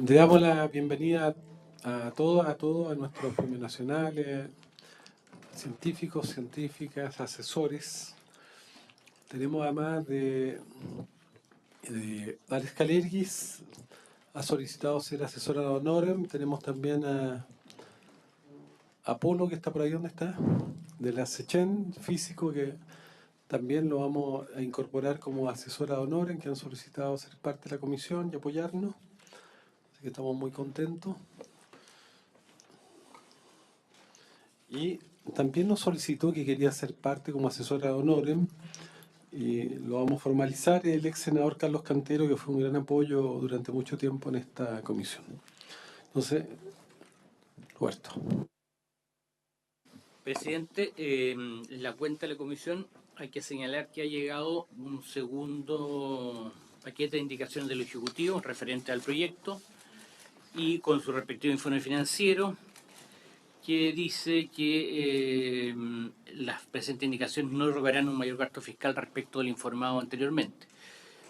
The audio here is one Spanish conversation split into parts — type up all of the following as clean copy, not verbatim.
Le damos la bienvenida a todos, a nuestros premios nacionales, científicos, científicas, asesores. Tenemos además de Alex Calergis, ha solicitado ser asesora de honorem. Tenemos también a Apolo, que está por ahí, ¿dónde está? De la Sechen, físico, que también lo vamos a incorporar como asesora de honorem, que han solicitado ser parte de la comisión y apoyarnos. Así que estamos muy contentos. Y también nos solicitó que quería ser parte como asesora de honorem, y lo vamos a formalizar, el ex senador Carlos Cantero, que fue un gran apoyo durante mucho tiempo en esta comisión. Entonces, Roberto. Presidente, en la cuenta de la comisión hay que señalar que ha llegado un segundo paquete de indicaciones del Ejecutivo referente al proyecto y con su respectivo informe financiero, que dice que las presentes indicaciones no robarán un mayor gasto fiscal respecto del informado anteriormente.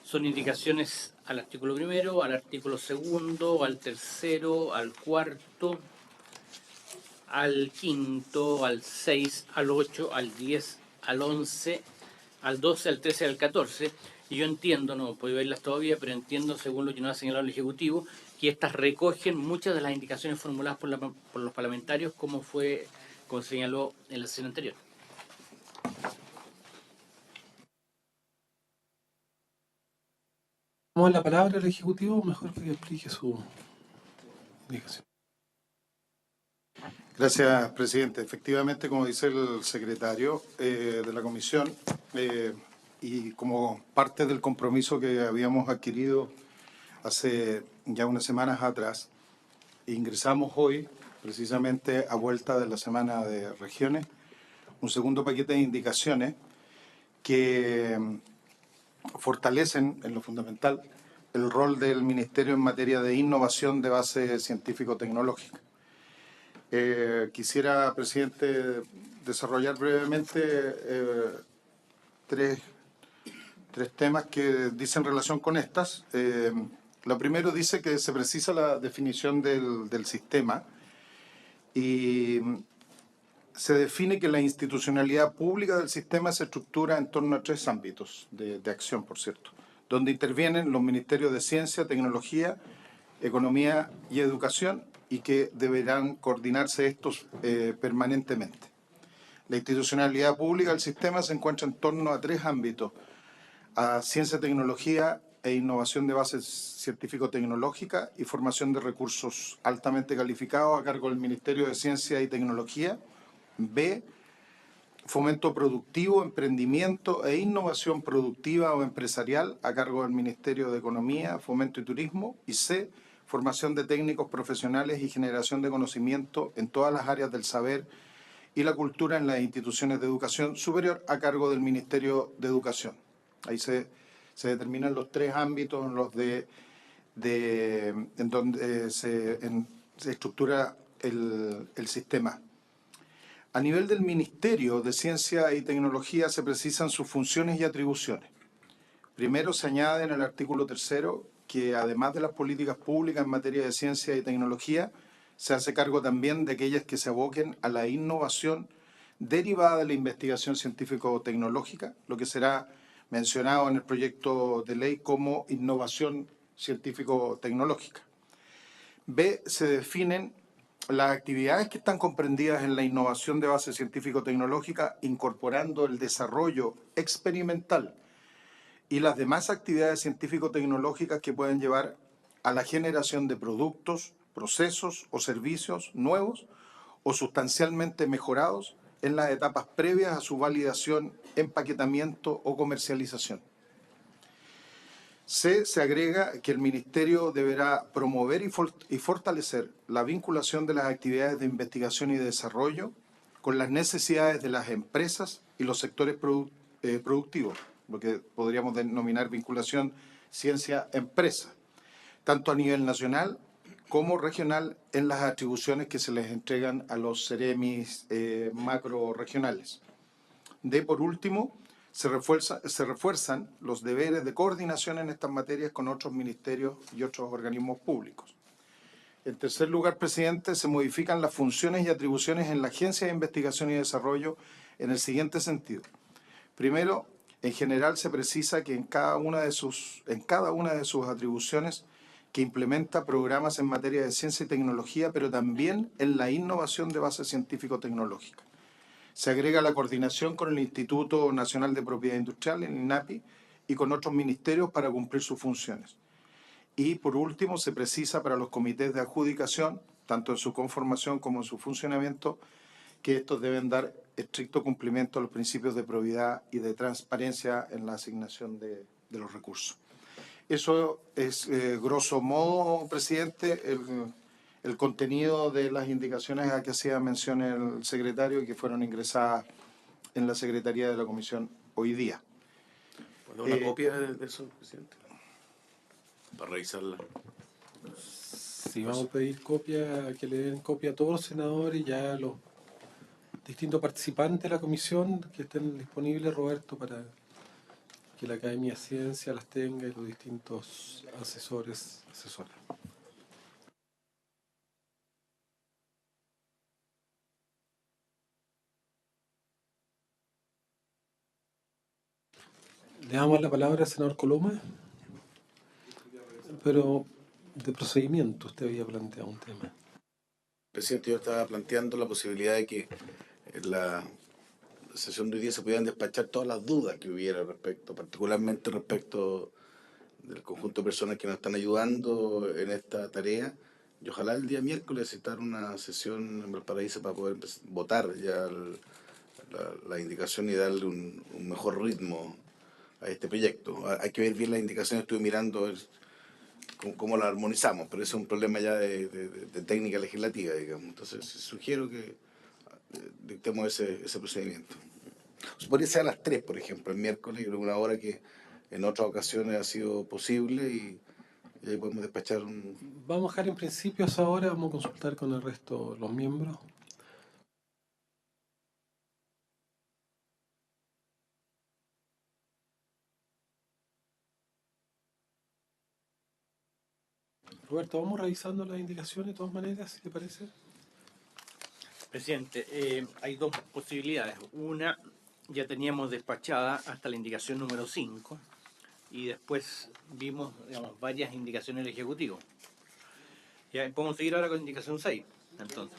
Son indicaciones al artículo primero, al artículo segundo, al tercero, al cuarto, al quinto, al 6, al 8, al 10, al 11, al 12, al 13 y al 14. Y yo entiendo, no puedo verlas todavía, pero entiendo, según lo que nos ha señalado el Ejecutivo, que estas recogen muchas de las indicaciones formuladas por los parlamentarios, como señaló en la sesión anterior. Damos la palabra al Ejecutivo, mejor que explique su indicación. Gracias, presidente. Efectivamente, como dice el secretario de la comisión, y como parte del compromiso que habíamos adquirido hace ya unas semanas atrás, ingresamos hoy, precisamente a vuelta de la semana de regiones, un segundo paquete de indicaciones que fortalecen, en lo fundamental, el rol del Ministerio en materia de innovación de base científico-tecnológica. Quisiera, presidente, desarrollar brevemente tres temas que dicen relación con estas. Lo primero dice que se precisa la definición del sistema y se define que la institucionalidad pública del sistema se estructura en torno a tres ámbitos de acción, por cierto, donde intervienen los ministerios de Ciencia, Tecnología, Economía y Educación, y que deberán coordinarse estos permanentemente. La institucionalidad pública del sistema se encuentra en torno a tres ámbitos: a ciencia, tecnología e innovación de base científico-tecnológica y formación de recursos altamente calificados a cargo del Ministerio de Ciencia y Tecnología. B, fomento productivo, emprendimiento e innovación productiva o empresarial a cargo del Ministerio de Economía, Fomento y Turismo. Y C, formación de técnicos profesionales y generación de conocimiento en todas las áreas del saber y la cultura en las instituciones de educación superior a cargo del Ministerio de Educación. Ahí se determinan los tres ámbitos en donde se estructura el sistema. A nivel del Ministerio de Ciencia y Tecnología se precisan sus funciones y atribuciones. Primero, se añade en el artículo 3 que además de las políticas públicas en materia de ciencia y tecnología, se hace cargo también de aquellas que se aboquen a la innovación derivada de la investigación científico-tecnológica, lo que será mencionado en el proyecto de ley como innovación científico-tecnológica. B, se definen las actividades que están comprendidas en la innovación de base científico-tecnológica, incorporando el desarrollo experimental y las demás actividades científico-tecnológicas que pueden llevar a la generación de productos, procesos o servicios nuevos o sustancialmente mejorados en las etapas previas a su validación, empaquetamiento o comercialización. C, se agrega que el Ministerio deberá promover y fortalecer la vinculación de las actividades de investigación y desarrollo con las necesidades de las empresas y los sectores productivos, lo que podríamos denominar vinculación ciencia-empresa, tanto a nivel nacional como regional en las atribuciones que se les entregan a los CEREMIs macro-regionales. D, por último, se refuerzan los deberes de coordinación en estas materias con otros ministerios y otros organismos públicos. En tercer lugar, presidente, se modifican las funciones y atribuciones en la Agencia de Investigación y Desarrollo en el siguiente sentido. Primero, en general se precisa que en cada una de sus atribuciones que implementa programas en materia de ciencia y tecnología, pero también en la innovación de base científico-tecnológica. Se agrega la coordinación con el Instituto Nacional de Propiedad Industrial, el INAPI, y con otros ministerios para cumplir sus funciones. Y, por último, se precisa para los comités de adjudicación, tanto en su conformación como en su funcionamiento, que estos deben dar estricto cumplimiento a los principios de probidad y de transparencia en la asignación de los recursos. Eso es, grosso modo, presidente, el contenido de las indicaciones a que hacía mención el secretario y que fueron ingresadas en la Secretaría de la Comisión hoy día. ¿Puedo una copia de eso, presidente? Para revisarla. Sí, vamos a pedir copia, que le den copia a todos los senadores y ya a los distintos participantes de la comisión que estén disponibles, Roberto, para que la Academia de Ciencia las tenga y los distintos asesoras. Le damos la palabra al senador Coloma, pero de procedimiento usted había planteado un tema. Presidente, yo estaba planteando la posibilidad de que en la sesión de hoy día se pudieran despachar todas las dudas que hubiera respecto, particularmente respecto del conjunto de personas que nos están ayudando en esta tarea. Y ojalá el día miércoles citar una sesión en Valparaíso para poder votar ya la indicación y darle un mejor ritmo a este proyecto. Hay que ver bien las indicaciones, estuve mirando cómo la armonizamos, pero ese es un problema ya de técnica legislativa, digamos. Entonces sugiero que dictemos ese procedimiento. Podría ser a las 3, por ejemplo, el miércoles, una hora que en otras ocasiones ha sido posible y ahí podemos despachar un... Vamos a dejar en principio esa hora, vamos a consultar con el resto de los miembros. Roberto, vamos revisando las indicaciones de todas maneras, si te parece. Presidente, hay dos posibilidades. Una, ya teníamos despachada hasta la indicación número 5 y después vimos, digamos, varias indicaciones del Ejecutivo. Ya podemos seguir ahora con indicación 6, entonces.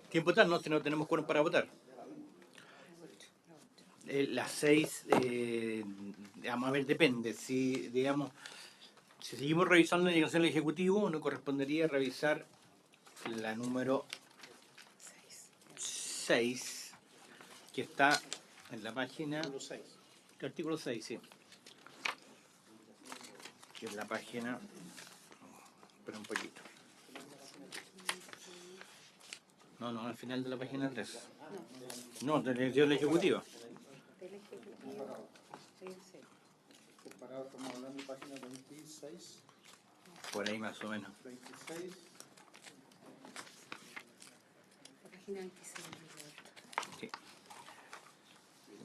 ¿Tiempo tal? No, si no tenemos quórum para votar. Las 6, digamos, a ver, depende. Si, digamos, si seguimos revisando la indicación del Ejecutivo, nos correspondería revisar la número 6, que está en la página... El artículo 6, sí. Que es la página... Espera un poquito. No, al final de la página 3. No, de la elección ejecutiva. Comparado, estamos hablando de página 26. Por ahí más o menos. 26. La página 26. Sí.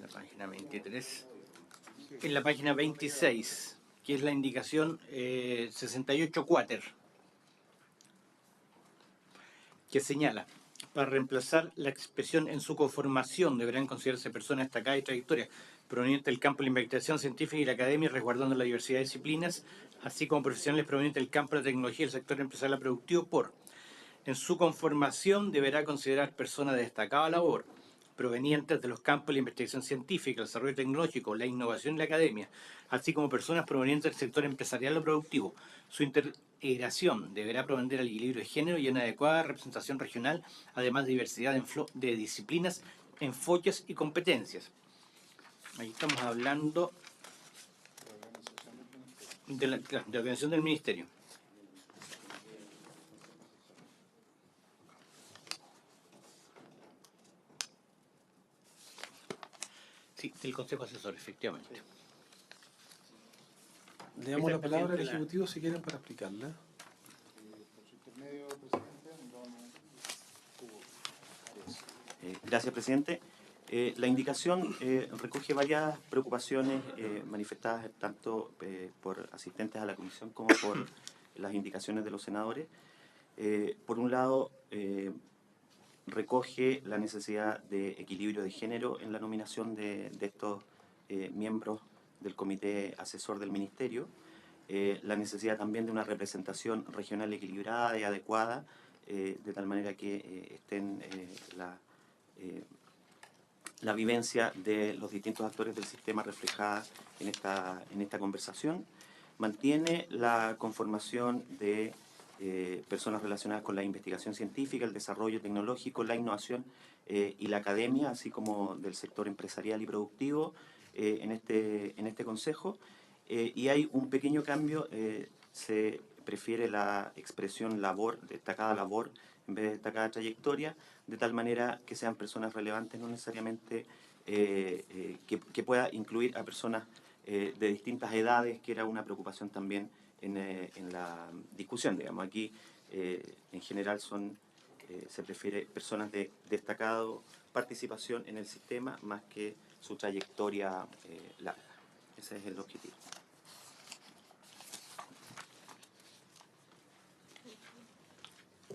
La página 23. En la página 26, que es la indicación 68 cuater, que señala: para reemplazar la expresión en su conformación deberán considerarse personas destacadas y trayectorias provenientes del campo de la investigación científica y la academia, resguardando la diversidad de disciplinas, así como profesionales provenientes del campo de la tecnología y el sector empresarial productivo. En su conformación deberá considerar personas de destacada labor provenientes de los campos de la investigación científica, el desarrollo tecnológico, la innovación y la academia, así como personas provenientes del sector empresarial o productivo. Su integración deberá proveer al equilibrio de género y una adecuada representación regional, además de diversidad de disciplinas, enfoques y competencias. Ahí estamos hablando de la organización del ministerio. Sí, del Consejo Asesor, efectivamente. Le damos la palabra al Ejecutivo si quieren para explicarla. Gracias, presidente. La indicación recoge varias preocupaciones manifestadas tanto por asistentes a la comisión como por las indicaciones de los senadores. Por un lado, recoge la necesidad de equilibrio de género en la nominación de estos miembros del comité asesor del ministerio, la necesidad también de una representación regional equilibrada y adecuada, de tal manera que estén la vivencia de los distintos actores del sistema reflejada en esta conversación. Mantiene la conformación de personas relacionadas con la investigación científica, el desarrollo tecnológico, la innovación y la academia, así como del sector empresarial y productivo en este consejo. Y hay un pequeño cambio, se prefiere la expresión labor, destacada labor, en vez de destacada trayectoria, de tal manera que sean personas relevantes, no necesariamente que pueda incluir a personas de distintas edades, que era una preocupación también en la discusión. Digamos, aquí en general se prefiere personas de destacado participación en el sistema más que su trayectoria larga. Ese es el objetivo.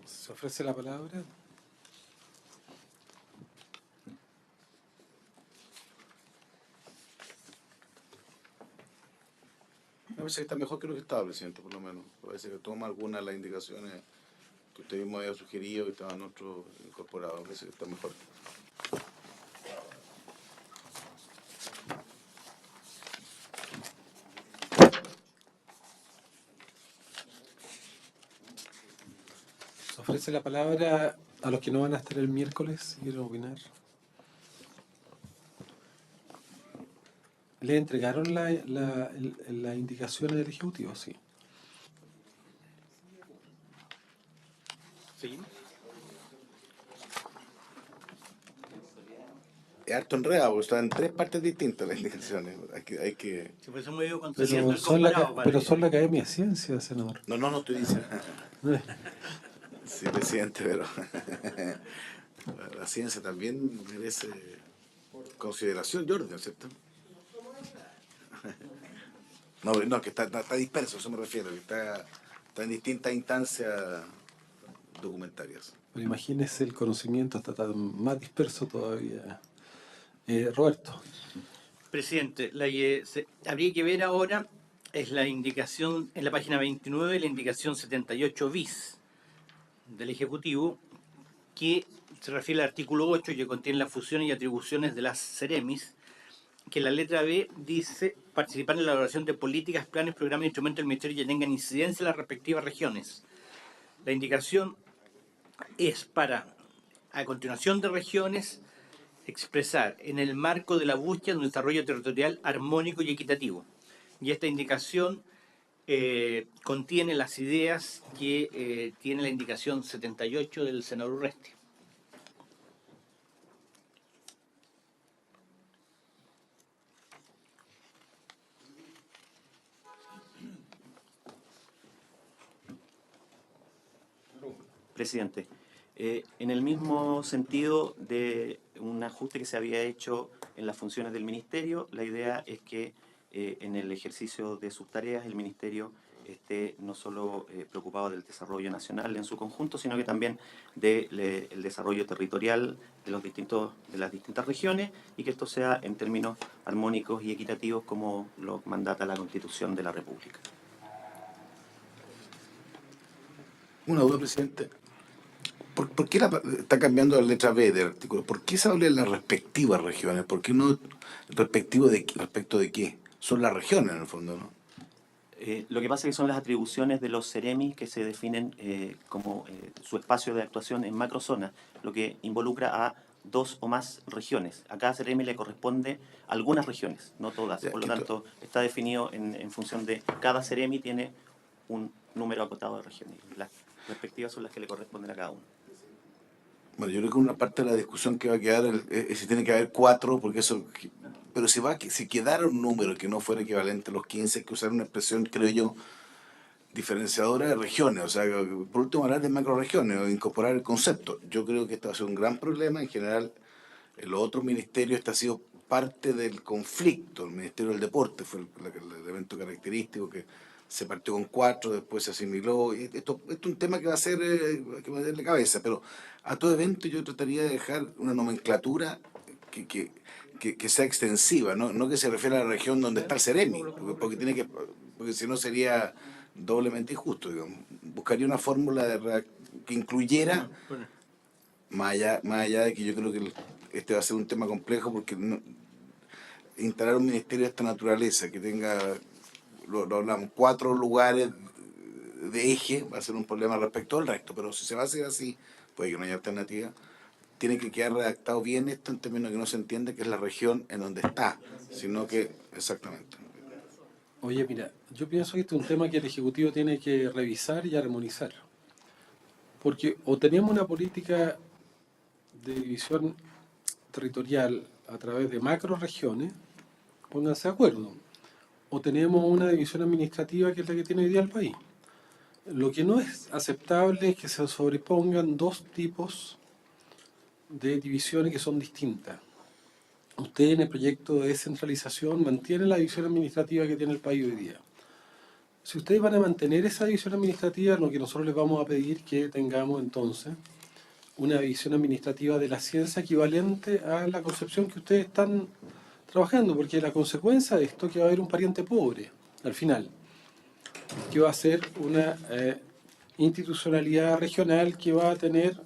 Se ofrece la palabra. Me parece que está mejor que lo que estaba, presidente, por lo menos. Parece que toma algunas de las indicaciones que usted mismo había sugerido y estaban otros incorporados. Parece que está mejor. Se ofrece la palabra a los que no van a estar el miércoles, si quieren opinar. ¿Le entregaron la indicación del Ejecutivo? Sí. ¿Seguimos? Es harto enredado, porque están en 3 partes distintas las indicaciones. Hay que... Sí, por eso me digo cuando se sienta Pero el son, comparado, pero son la Academia de Ciencias, senador. No estoy diciendo. Sí, presidente, pero la ciencia también merece consideración y orden, ¿cierto? No, que está disperso, a eso me refiero, que está en distintas instancias documentarias. Pero imagínese, el conocimiento está tan más disperso todavía. Roberto. Presidente, habría que ver ahora, es la indicación en la página 29, la indicación 78 bis del Ejecutivo, que se refiere al artículo 8, que contiene las funciones y atribuciones de las Ceremis, que la letra B dice participar en la elaboración de políticas, planes, programas e instrumentos del Ministerio que tengan incidencia en las respectivas regiones. La indicación es para, a continuación de regiones, expresar en el marco de la búsqueda de un desarrollo territorial armónico y equitativo. Y esta indicación contiene las ideas que tiene la indicación 78 del senador Urresti. Presidente, en el mismo sentido de un ajuste que se había hecho en las funciones del Ministerio, la idea es que en el ejercicio de sus tareas el Ministerio esté no solo preocupado del desarrollo nacional en su conjunto, sino que también del desarrollo territorial de las distintas regiones, y que esto sea en términos armónicos y equitativos como lo mandata la Constitución de la República. Una duda, presidente. ¿Por qué está cambiando la letra B del artículo? ¿Por qué se habla de las respectivas regiones? ¿Por qué no respecto de qué? Son las regiones, en el fondo, ¿no? Lo que pasa es que son las atribuciones de los CEREMI que se definen como su espacio de actuación en macrozonas, lo que involucra a 2 o más regiones. A cada CEREMI le corresponde algunas regiones, no todas. Por lo tanto, está definido en función de cada CEREMI tiene un número acotado de regiones. Las respectivas son las que le corresponden a cada uno. Bueno, yo creo que una parte de la discusión que va a quedar es si tiene que haber 4, porque eso... Pero si quedara un número que no fuera equivalente a los 15, hay que usar una expresión, creo yo, diferenciadora de regiones. O sea, por último, hablar de macroregiones o incorporar el concepto. Yo creo que esto va a ser un gran problema. En general, en los otros ministerios, este ha sido parte del conflicto. El Ministerio del Deporte fue el elemento característico que se partió con 4, después se asimiló. Esto es un tema que va a ser, que va a darle cabeza, pero a todo evento yo trataría de dejar una nomenclatura que sea extensiva, no que se refiera a la región donde está el Ceremi, porque si no sería doblemente injusto, digamos. Buscaría una fórmula que incluyera, más allá de que yo creo que este va a ser un tema complejo, porque instalar un ministerio de esta naturaleza que tenga, lo hablamos, 4 lugares de eje, va a ser un problema respecto al resto, pero si se va a hacer así, puede que no haya alternativa. Tiene que quedar redactado bien esto en términos que no se entiende que es la región en donde está, sino que exactamente. Oye, mira, yo pienso que este es un tema que el Ejecutivo tiene que revisar y armonizar. Porque o tenemos una política de división territorial a través de macroregiones, pónganse de acuerdo, o tenemos una división administrativa que es la que tiene hoy día el país. Lo que no es aceptable es que se sobrepongan dos tipos de divisiones que son distintas. Usted en el proyecto de descentralización mantiene la división administrativa que tiene el país hoy día. Si ustedes van a mantener esa división administrativa, lo que nosotros les vamos a pedir que tengamos entonces una división administrativa de la ciencia equivalente a la concepción que ustedes están trabajando, porque la consecuencia de esto es que va a haber un pariente pobre al final, que va a ser una institucionalidad regional que va a tener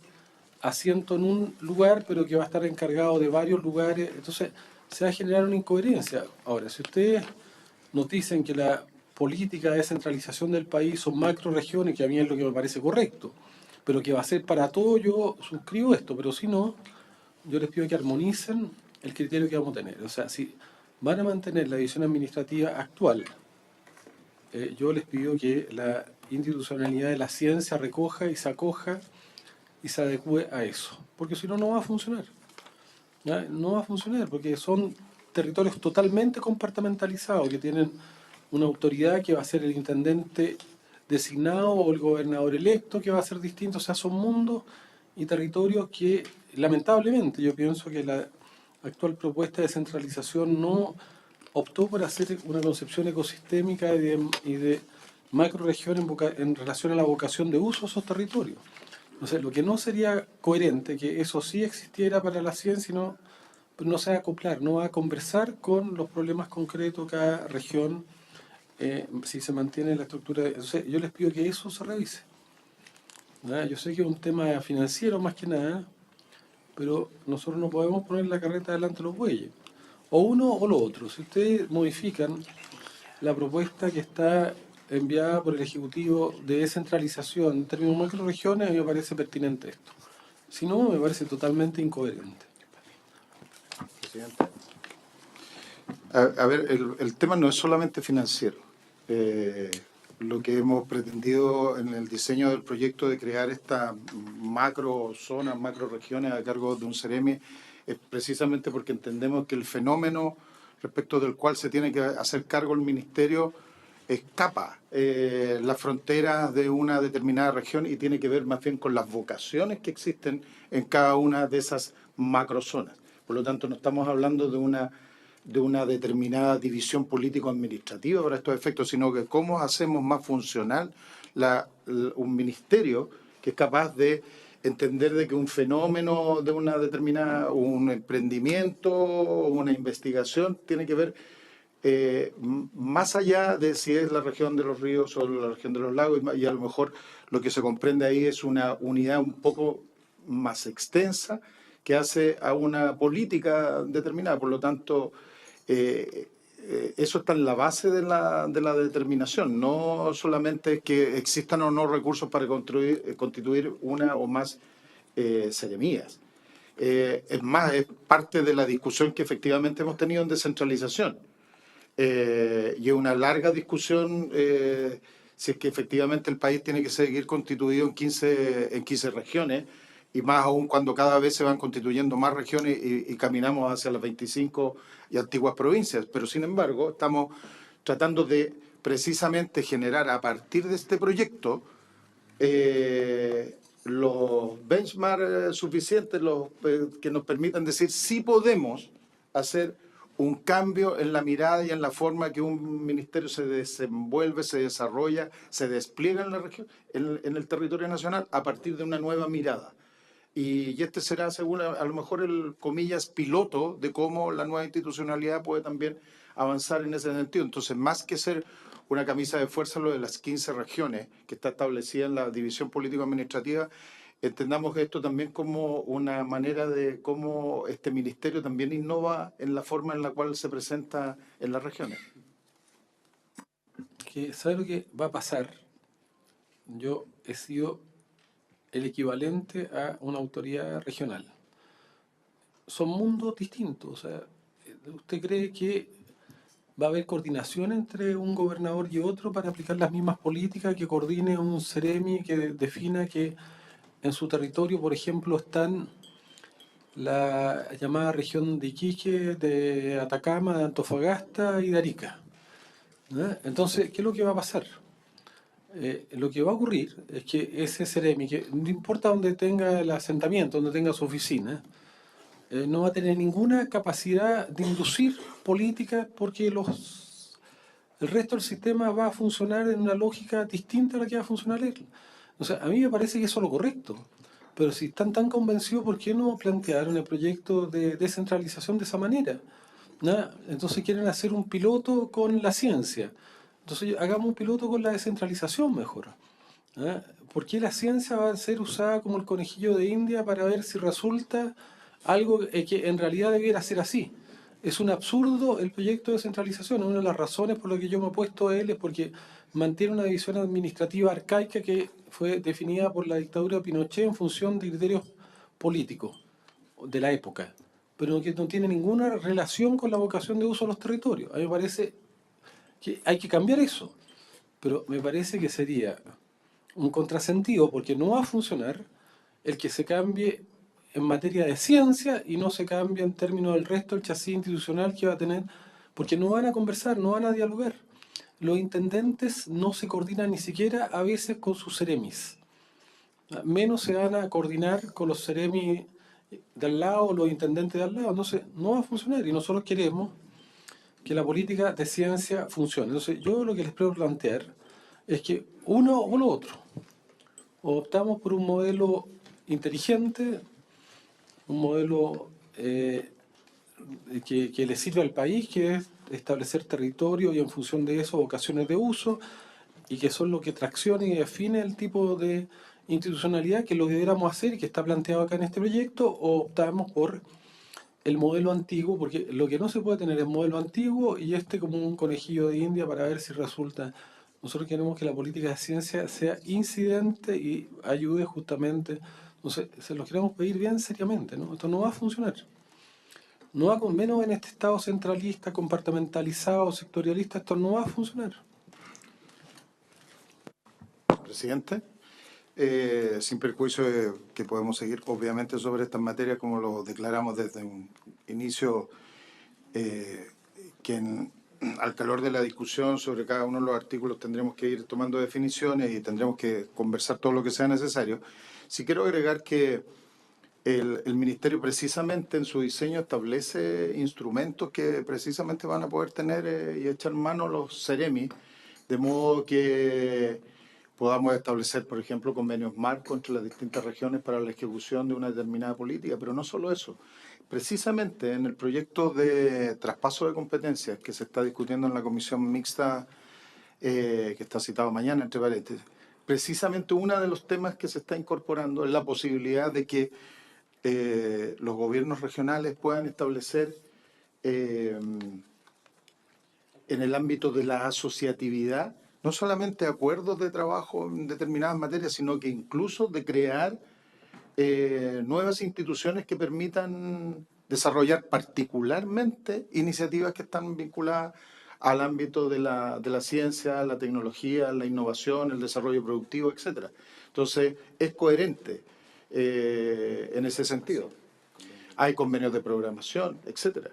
asiento en un lugar, pero que va a estar encargado de varios lugares. Entonces, se va a generar una incoherencia. Ahora, si ustedes nos dicen que la política de descentralización del país son macroregiones, que a mí es lo que me parece correcto, pero que va a ser para todo, yo suscribo esto, pero si no, yo les pido que armonicen el criterio que vamos a tener. O sea, si van a mantener la división administrativa actual, yo les pido que la institucionalidad de la ciencia recoja y se acoja y se adecue a eso, porque si no, no va a funcionar. ¿Ya? No va a funcionar, porque son territorios totalmente compartimentalizados, que tienen una autoridad que va a ser el intendente designado o el gobernador electo, que va a ser distinto. O sea, son mundos y territorios que, lamentablemente, yo pienso que la actual propuesta de descentralización no optó por hacer una concepción ecosistémica y de macroregión en relación a la vocación de uso de esos territorios. Entonces, lo que no sería coherente, que eso sí existiera para la ciencia, no se va a acoplar, no va a conversar con los problemas concretos de cada región, si se mantiene la estructura. Entonces, yo les pido que eso se revise. ¿Ya? Yo sé que es un tema financiero más que nada, pero nosotros no podemos poner la carreta delante de los bueyes. O uno o lo otro. Si ustedes modifican la propuesta que está enviada por el Ejecutivo de descentralización en términos de macroregiones, a mí me parece pertinente esto. Si no, me parece totalmente incoherente. Presidente. A ver, el tema no es solamente financiero. Lo que hemos pretendido en el diseño del proyecto de crear estas macro zonas, macro regiones a cargo de un Ceremi es precisamente porque entendemos que el fenómeno respecto del cual se tiene que hacer cargo el Ministerio escapa las fronteras de una determinada región y tiene que ver más bien con las vocaciones que existen en cada una de esas macrozonas. Por lo tanto, no estamos hablando de una determinada división político-administrativa para estos efectos, sino que cómo hacemos más funcional un ministerio que es capaz de entender de que un fenómeno de una determinada, un emprendimiento, una investigación, tiene que ver más allá de si es la región de los ríos o la región de los lagos, y a lo mejor lo que se comprende ahí es una unidad un poco más extensa que hace a una política determinada. Por lo tanto, eso está en la base de la determinación, no solamente que existan o no recursos para constituir una o más seremías. Es más, es parte de la discusión que efectivamente hemos tenido en descentralización. Y es una larga discusión si es que efectivamente el país tiene que seguir constituido en 15 regiones, y más aún cuando cada vez se van constituyendo más regiones y caminamos hacia las 25 y antiguas provincias. Pero sin embargo, estamos tratando de precisamente generar a partir de este proyecto los benchmarks suficientes, que nos permitan decir si podemos hacer un cambio en la mirada y en la forma que un ministerio se desenvuelve, se desarrolla, se despliega en la región, en el territorio nacional, a partir de una nueva mirada. Y este será, según a lo mejor, el, comillas, piloto de cómo la nueva institucionalidad puede también avanzar en ese sentido. Entonces, más que ser una camisa de fuerza, lo de las 15 regiones que está establecida en la división político-administrativa, entendamos esto también como una manera de cómo este ministerio también innova en la forma en la cual se presenta en las regiones. ¿Sabe lo que va a pasar? Yo he sido el equivalente a una autoridad regional. Son mundos distintos. O sea, ¿usted cree que va a haber coordinación entre un gobernador y otro para aplicar las mismas políticas, que coordine un CEREMI que defina que en su territorio, por ejemplo, están la llamada región de Iquique, de Atacama, de Antofagasta y de Arica? ¿No? Entonces, ¿qué es lo que va a pasar? Lo que va a ocurrir es que ese CEREMI, que no importa dónde tenga el asentamiento, donde tenga su oficina, no va a tener ninguna capacidad de inducir políticas, porque el resto del sistema va a funcionar en una lógica distinta a la que va a funcionar él. O sea, a mí me parece que eso es lo correcto. Pero si están tan convencidos, ¿por qué no plantearon el proyecto de descentralización de esa manera? ¿No? Entonces quieren hacer un piloto con la ciencia. Entonces hagamos un piloto con la descentralización mejor. ¿Ah? ¿Por qué la ciencia va a ser usada como el conejillo de India para ver si resulta algo que en realidad debiera ser así? Es un absurdo el proyecto de descentralización. Una de las razones por las que yo me he opuesto a él es porque mantiene una división administrativa arcaica que fue definida por la dictadura de Pinochet en función de criterios políticos de la época, pero que no tiene ninguna relación con la vocación de uso de los territorios. A mí me parece que hay que cambiar eso, pero me parece que sería un contrasentido, porque no va a funcionar el que se cambie en materia de ciencia y no se cambie en términos del resto del chasis institucional que va a tener, porque no van a conversar, no van a dialogar. Los intendentes no se coordinan ni siquiera a veces con sus CEREMIs. Menos se van a coordinar con los CEREMIs de al lado o los intendentes de al lado. Entonces, no va a funcionar y nosotros queremos que la política de ciencia funcione. Entonces, yo lo que les puedo plantear es que uno o lo otro. O optamos por un modelo inteligente, un modelo que le sirve al país, que es establecer territorio y en función de eso vocaciones de uso, y que son lo que tracciona y define el tipo de institucionalidad que lo debiéramos hacer y que está planteado acá en este proyecto, o optamos por el modelo antiguo, porque lo que no se puede tener es modelo antiguo y como un conejillo de India para ver si resulta. Nosotros queremos que la política de ciencia sea incidente y ayude justamente. Entonces, se los queremos pedir bien seriamente, ¿no? Esto no va a funcionar. No va con menos en este estado centralista, compartimentalizado, sectorialista, esto no va a funcionar. Presidente, sin perjuicio de que podemos seguir obviamente sobre estas materias como lo declaramos desde un inicio, al calor de la discusión sobre cada uno de los artículos tendremos que ir tomando definiciones y tendremos que conversar todo lo que sea necesario. Sí quiero agregar que el Ministerio precisamente en su diseño establece instrumentos que precisamente van a poder tener y echar mano los CEREMI, de modo que podamos establecer, por ejemplo, convenios marco entre las distintas regiones para la ejecución de una determinada política, pero no solo eso. Precisamente en el proyecto de traspaso de competencias que se está discutiendo en la comisión mixta, que está citado mañana, entre paréntesis, precisamente uno de los temas que se está incorporando es la posibilidad de que los gobiernos regionales puedan establecer en el ámbito de la asociatividad no solamente acuerdos de trabajo en determinadas materias, sino que incluso de crear nuevas instituciones que permitan desarrollar particularmente iniciativas que están vinculadas al ámbito de la ciencia, la tecnología, la innovación, el desarrollo productivo, etc. Entonces, es coherente en ese sentido. Hay convenios de programación, etc.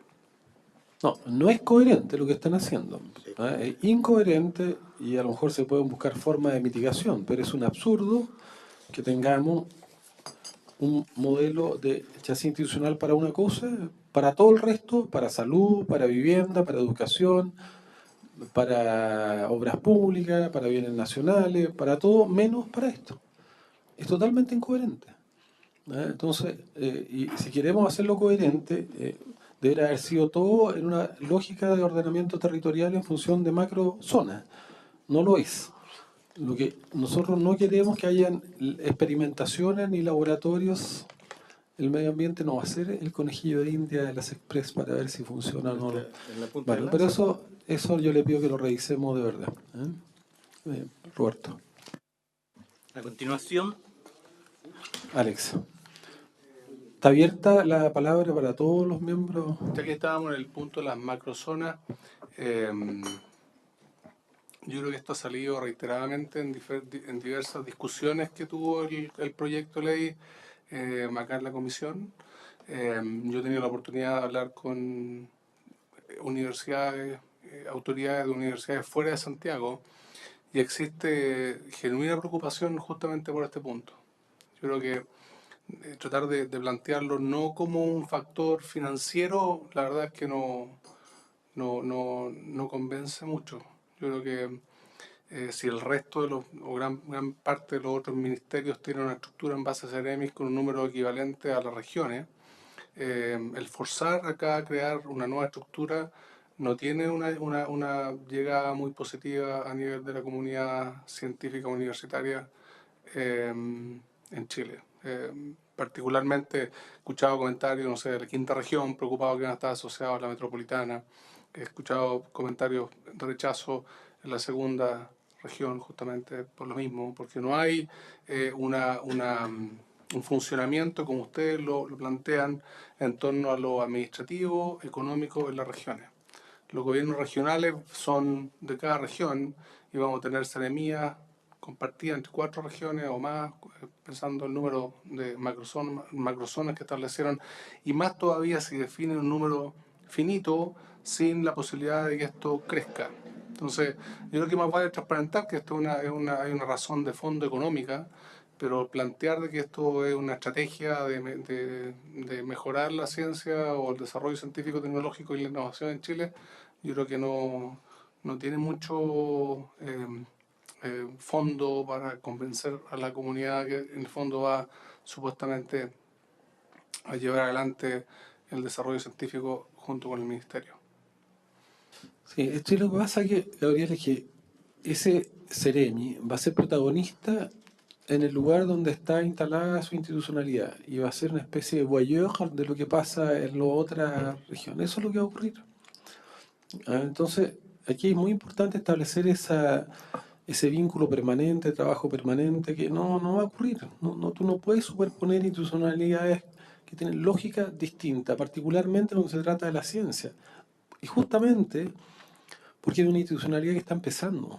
No, no es coherente lo que están haciendo. Es incoherente y a lo mejor se pueden buscar formas de mitigación, pero es un absurdo que tengamos un modelo de chasis institucional para una cosa, para todo el resto, para salud, para vivienda, para educación, para obras públicas, para bienes nacionales, para todo, menos para esto. Es totalmente incoherente. Entonces, y si queremos hacerlo coherente, deberá haber sido todo en una lógica de ordenamiento territorial en función de macro zonas. No lo es. Lo que nosotros no queremos que hayan experimentaciones ni laboratorios. El medio ambiente no va a ser el conejillo de India de las Express para ver si funciona o no. En la punta de Bueno, pero lanza. eso yo le pido que lo revisemos de verdad. Roberto. A continuación, Alex. ¿Está abierta la palabra para todos los miembros? Ya que estábamos en el punto de las macrozonas, yo creo que esto ha salido reiteradamente en diversas discusiones que tuvo el proyecto de ley acá en la comisión. Yo he tenido la oportunidad de hablar con universidades, autoridades de universidades fuera de Santiago, y existe genuina preocupación justamente por este punto. Yo creo que tratar de plantearlo no como un factor financiero, la verdad es que no convence mucho. Yo creo que si el resto de los, o gran parte de los otros ministerios tienen una estructura en base a Ceremis con un número equivalente a las regiones, el forzar acá a crear una nueva estructura no tiene una llegada muy positiva a nivel de la comunidad científica universitaria en Chile. Particularmente he escuchado comentarios, no sé, de la quinta región, preocupado que van a estar asociados a la metropolitana. He escuchado comentarios de rechazo en la segunda región, justamente por lo mismo, porque no hay un funcionamiento, como ustedes lo plantean, en torno a lo administrativo, económico en las regiones. Los gobiernos regionales son de cada región y vamos a tener seremías compartidas entre 4 regiones o más, pensando el número de macrozonas que establecieron, y más todavía si definen un número finito sin la posibilidad de que esto crezca. Entonces, yo creo que más vale transparentar que esto hay una razón de fondo económica, pero plantear de que esto es una estrategia de mejorar la ciencia o el desarrollo científico, tecnológico y la innovación en Chile, yo creo que no tiene mucho fondo para convencer a la comunidad que en el fondo va supuestamente a llevar adelante el desarrollo científico junto con el ministerio. Sí, esto es lo que pasa que, Gabriel, es que ese Ceremi va a ser protagonista en el lugar donde está instalada su institucionalidad y va a ser una especie de voyeur de lo que pasa en las otras regiones. Eso es lo que va a ocurrir. Entonces, aquí es muy importante establecer ese vínculo permanente, trabajo permanente, que no va a ocurrir. Tú no puedes superponer institucionalidades que tienen lógica distinta, particularmente cuando se trata de la ciencia. Y justamente porque es una institucionalidad que está empezando.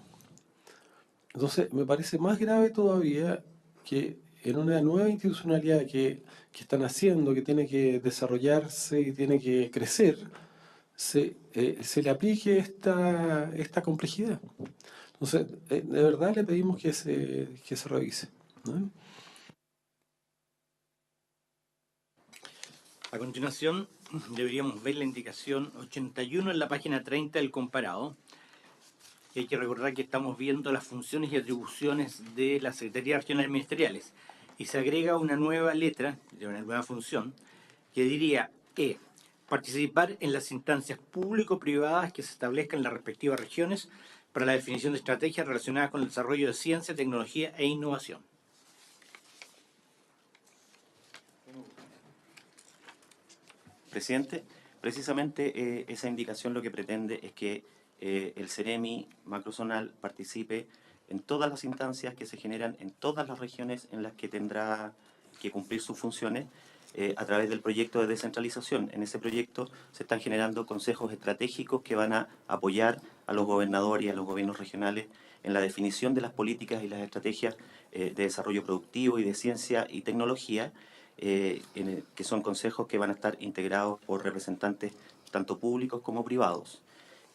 Entonces, me parece más grave todavía que en una nueva institucionalidad que están haciendo, que tiene que desarrollarse y tiene que crecer, se le aplique esta complejidad. Entonces, de verdad le pedimos que se revise, ¿no? a continuación, deberíamos ver la indicación 81 en la página 30 del comparado. Y hay que recordar que estamos viendo las funciones y atribuciones de las Secretarías Regionales Ministeriales. Y se agrega una nueva letra, una nueva función, que diría participar en las instancias público-privadas que se establezcan en las respectivas regiones para la definición de estrategias relacionadas con el desarrollo de ciencia, tecnología e innovación. Presidente, precisamente esa indicación lo que pretende es que el Ceremi macrozonal participe en todas las instancias que se generan en todas las regiones en las que tendrá que cumplir sus funciones a través del proyecto de descentralización. En ese proyecto se están generando consejos estratégicos que van a apoyar a los gobernadores y a los gobiernos regionales en la definición de las políticas y las estrategias de desarrollo productivo y de ciencia y tecnología, que son consejos que van a estar integrados por representantes tanto públicos como privados.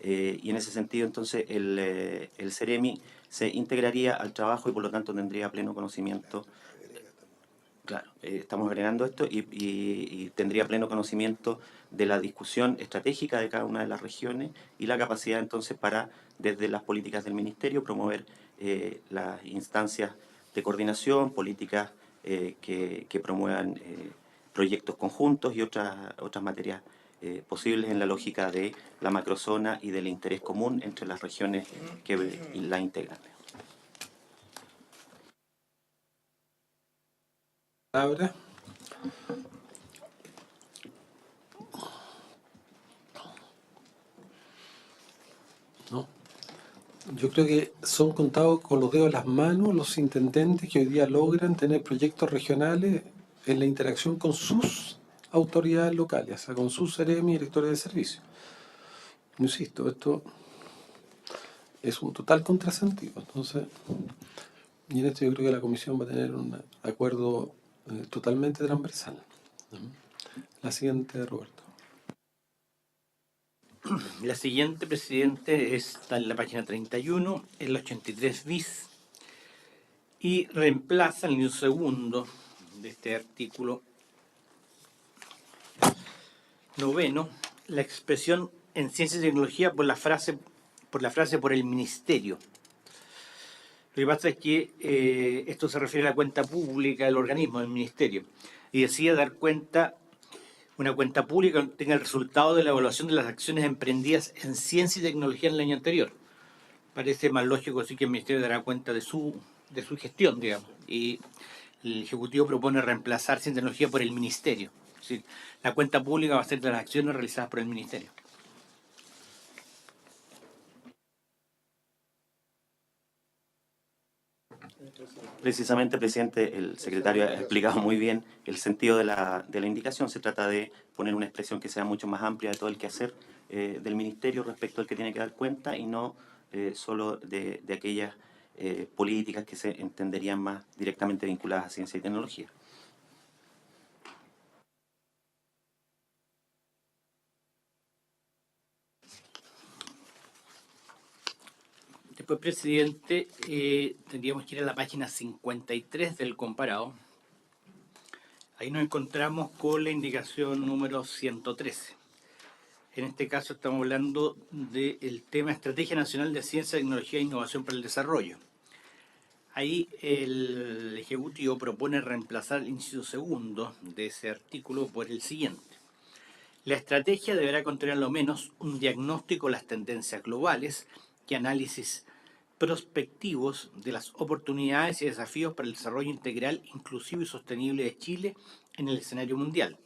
Y en ese sentido, entonces, el Ceremi se integraría al trabajo y por lo tanto tendría pleno conocimiento. Claro, estamos agregando esto y tendría pleno conocimiento de la discusión estratégica de cada una de las regiones y la capacidad entonces para, desde las políticas del Ministerio, promover las instancias de coordinación, políticas que promuevan proyectos conjuntos y otras materias posibles en la lógica de la macrozona y del interés común entre las regiones que la integran. Palabra. No. Yo creo que son contados con los dedos de las manos los intendentes que hoy día logran tener proyectos regionales en la interacción con sus autoridades locales, o sea, con sus seremi y directores de servicio. Insisto, esto es un total contrasentido. Entonces, y en esto yo creo que la comisión va a tener un acuerdo totalmente transversal. La siguiente, Roberto. La siguiente, presidente, está en la página 31, el 83 bis, y reemplaza en el segundo de este artículo 9 la expresión en ciencia y tecnología por la frase por el ministerio. Lo que pasa es que esto se refiere a la cuenta pública del organismo, del ministerio, y decía dar cuenta, una cuenta pública que tenga el resultado de la evaluación de las acciones emprendidas en ciencia y tecnología en el año anterior. Parece más lógico así que el ministerio dará cuenta de su gestión, digamos, y el Ejecutivo propone reemplazar ciencia y tecnología por el ministerio. Es decir, la cuenta pública va a ser de las acciones realizadas por el ministerio. Precisamente, presidente, el secretario ha explicado muy bien el sentido de la indicación. Se trata de poner una expresión que sea mucho más amplia de todo el quehacer del ministerio respecto al que tiene que dar cuenta y no solo de aquellas políticas que se entenderían más directamente vinculadas a ciencia y tecnología. Después, presidente, tendríamos que ir a la página 53 del comparado. Ahí nos encontramos con la indicación número 113. En este caso estamos hablando del tema Estrategia Nacional de Ciencia, Tecnología e Innovación para el Desarrollo. Ahí el Ejecutivo propone reemplazar el inciso segundo de ese artículo por el siguiente. La estrategia deberá contener al menos un diagnóstico de las tendencias globales y análisis prospectivos de las oportunidades y desafíos para el desarrollo integral, inclusivo y sostenible de Chile en el escenario mundial.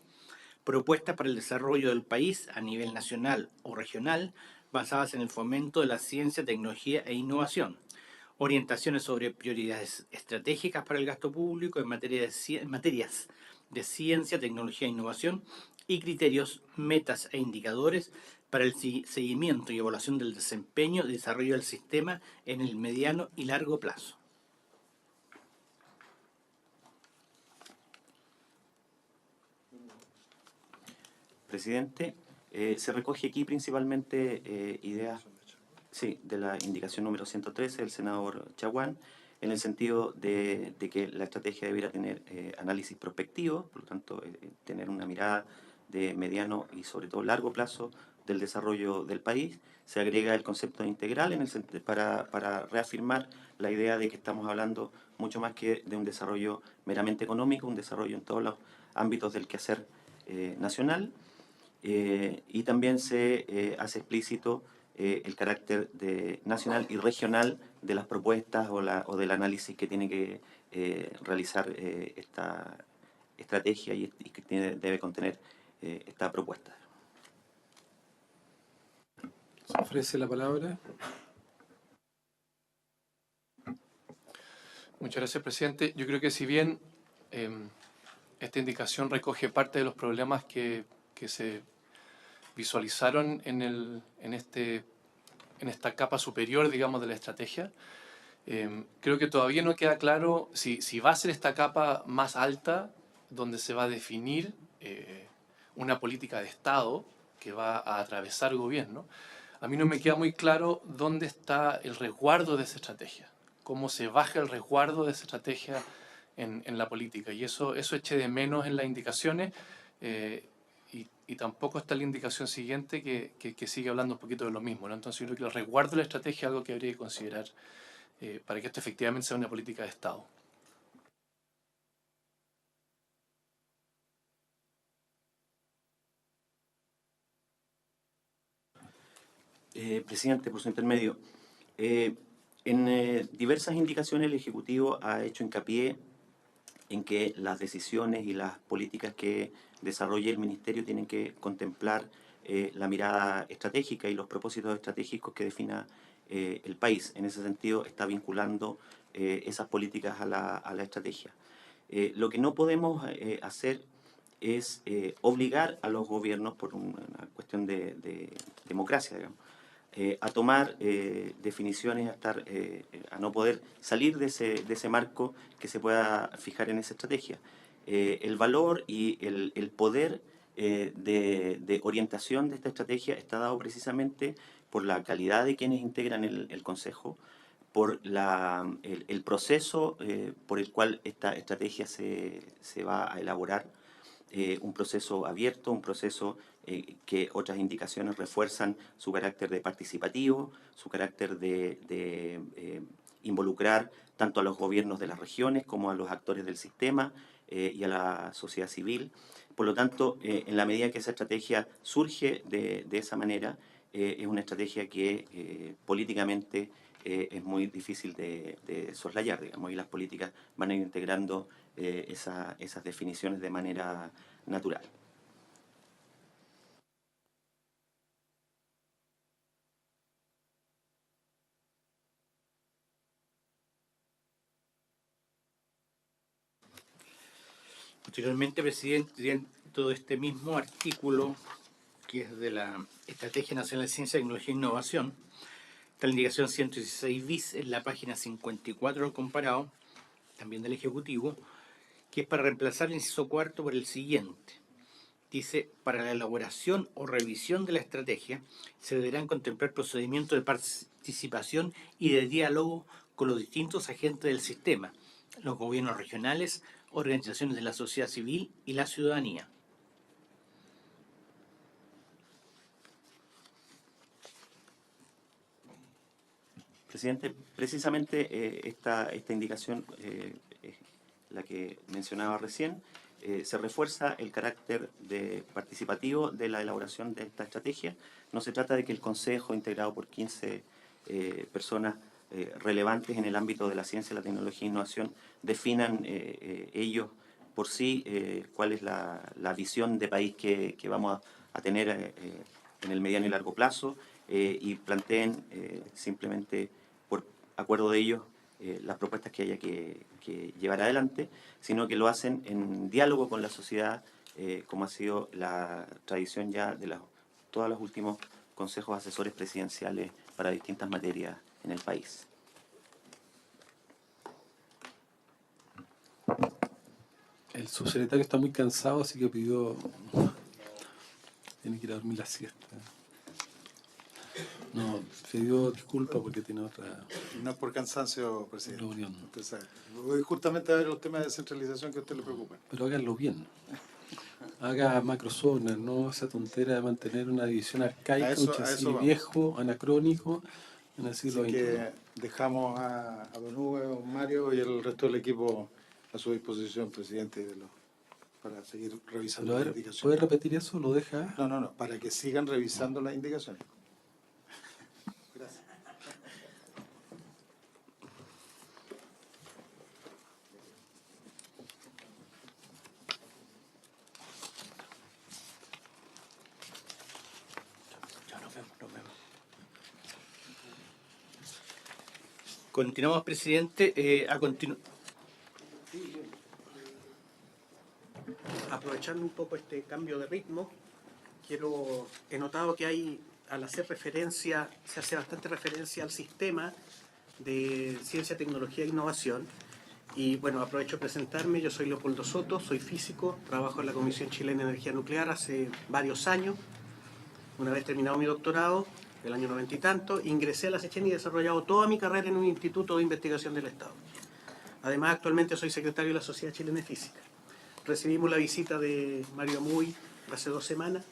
Propuestas para el desarrollo del país a nivel nacional o regional basadas en el fomento de la ciencia, tecnología e innovación. Orientaciones sobre prioridades estratégicas para el gasto público en materias de ciencia, tecnología e innovación y criterios, metas e indicadores para el seguimiento y evaluación del desempeño y desarrollo del sistema en el mediano y largo plazo. Presidente, se recoge aquí principalmente ideas de la indicación número 113 del senador Chaguán, en el sentido de que la estrategia debiera tener análisis prospectivo, por lo tanto, tener una mirada de mediano y sobre todo largo plazo del desarrollo del país. Se agrega el concepto de integral para reafirmar la idea de que estamos hablando mucho más que de un desarrollo meramente económico, un desarrollo en todos los ámbitos del quehacer nacional. Y también se hace explícito el carácter nacional y regional de las propuestas o del análisis que tiene que realizar esta estrategia y que debe contener esta propuesta. Se ofrece la palabra. Muchas gracias, presidente. Yo creo que si bien esta indicación recoge parte de los problemas que se visualizaron en esta capa superior, digamos, de la estrategia, creo que todavía no queda claro si va a ser esta capa más alta donde se va a definir una política de Estado que va a atravesar el gobierno. A mí no me queda muy claro dónde está el resguardo de esa estrategia, cómo se baja el resguardo de esa estrategia en la política. Y eso eché de menos en las indicaciones, y tampoco está la indicación siguiente que sigue hablando un poquito de lo mismo, ¿no? Entonces yo creo que el resguardo de la estrategia es algo que habría que considerar para que esto efectivamente sea una política de Estado. Presidente, por su intermedio, en diversas indicaciones el Ejecutivo ha hecho hincapié en que las decisiones y las políticas que desarrolle el Ministerio tienen que contemplar la mirada estratégica y los propósitos estratégicos que defina el país. En ese sentido, está vinculando esas políticas a la estrategia. Lo que no podemos hacer es obligar a los gobiernos, por una cuestión de democracia, digamos, a tomar definiciones, a no poder salir de ese marco que se pueda fijar en esa estrategia. El valor y el poder de orientación de esta estrategia está dado precisamente por la calidad de quienes integran el Consejo, por el proceso por el cual esta estrategia se va a elaborar, un proceso abierto, un proceso que otras indicaciones refuerzan su carácter de participativo, su carácter de involucrar tanto a los gobiernos de las regiones como a los actores del sistema y a la sociedad civil. Por lo tanto, en la medida que esa estrategia surge de esa manera, es una estrategia que políticamente es muy difícil de soslayar, digamos, y las políticas van a ir integrando esas definiciones de manera natural. Posteriormente, presidente, dentro de este mismo artículo, que es de la Estrategia Nacional de Ciencia, Tecnología e Innovación, está la indicación 116 bis en la página 54 del comparado, también del Ejecutivo, que es para reemplazar el inciso cuarto por el siguiente. Dice, para la elaboración o revisión de la estrategia se deberán contemplar procedimientos de participación y de diálogo con los distintos agentes del sistema, los gobiernos regionales, organizaciones de la sociedad civil y la ciudadanía. Presidente, precisamente esta indicación, la que mencionaba recién, se refuerza el carácter participativo de la elaboración de esta estrategia. No se trata de que el Consejo, integrado por 15 personas relevantes en el ámbito de la ciencia, la tecnología e innovación, definan ellos por sí cuál es la visión de país que vamos a tener en el mediano y largo plazo, y planteen simplemente por acuerdo de ellos las propuestas que haya que llevar adelante, sino que lo hacen en diálogo con la sociedad, como ha sido la tradición ya de todos los últimos consejos asesores presidenciales para distintas materias en el país. El subsecretario está muy cansado, así que pidió... Tiene que ir a dormir la siesta. No, pidió disculpas porque tiene otra No es por cansancio, presidente. reunión. Usted sabe. Voy justamente a ver los temas de descentralización que a usted le preocupan. Pero háganlo bien. Haga macrozonas, no esa tontera de mantener una división arcaica, un chasis viejo, anacrónico en el siglo Así XXI. que dejamos a don Hugo, a don Mario y el resto del equipo a su disposición, presidente, para seguir revisando Pero a las ver, indicaciones. ¿puede repetir eso? ¿Lo deja? No, para que sigan revisando las indicaciones. Gracias. Nos vemos. Continuamos, presidente. Aprovechando un poco este cambio de ritmo, he notado que al hacer referencia, se hace bastante referencia al sistema de ciencia, tecnología e innovación. Y bueno, aprovecho de presentarme. Yo soy Leopoldo Soto, soy físico, trabajo en la Comisión Chilena de Energía Nuclear hace varios años. Una vez terminado mi doctorado, el año 90 y tanto, ingresé a la SECHEN y he desarrollado toda mi carrera en un instituto de investigación del Estado. Además, actualmente soy secretario de la Sociedad Chilena de Física. Recibimos la visita de Mario Amuy hace 2 semanas,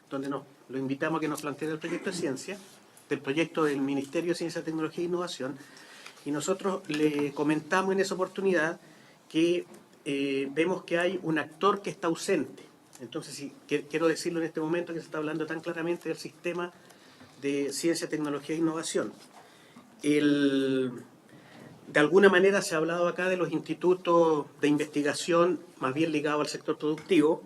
donde lo invitamos a que nos planteara el proyecto de ciencia, del proyecto del Ministerio de Ciencia, Tecnología e Innovación, y nosotros le comentamos en esa oportunidad que vemos que hay un actor que está ausente. Entonces, sí, quiero decirlo en este momento que se está hablando tan claramente del sistema de ciencia, tecnología e innovación. De alguna manera se ha hablado acá de los institutos de investigación más bien ligados al sector productivo.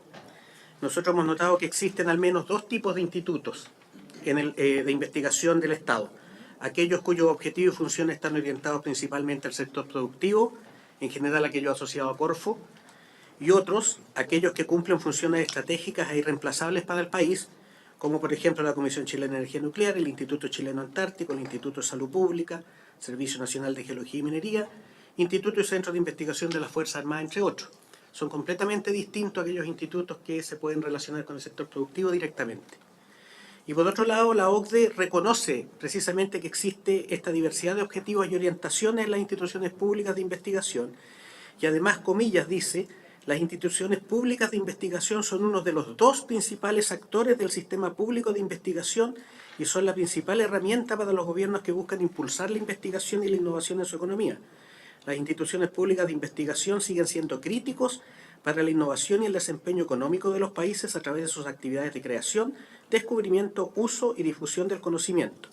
Nosotros hemos notado que existen al menos 2 tipos de institutos de investigación del Estado. Aquellos cuyos objetivos y funciones están orientados principalmente al sector productivo, en general aquellos asociados a Corfo, y otros, aquellos que cumplen funciones estratégicas e irreemplazables para el país, como por ejemplo la Comisión Chilena de Energía Nuclear, el Instituto Chileno Antártico, el Instituto de Salud Pública, Servicio Nacional de Geología y Minería, Instituto y Centro de Investigación de las Fuerzas Armadas, entre otros. Son completamente distintos a aquellos institutos que se pueden relacionar con el sector productivo directamente. Y por otro lado, la OCDE reconoce precisamente que existe esta diversidad de objetivos y orientaciones en las instituciones públicas de investigación, y además, comillas, dice: las instituciones públicas de investigación son uno de los 2 principales actores del sistema público de investigación y son la principal herramienta para los gobiernos que buscan impulsar la investigación y la innovación en su economía. Las instituciones públicas de investigación siguen siendo críticos para la innovación y el desempeño económico de los países a través de sus actividades de creación, descubrimiento, uso y difusión del conocimiento.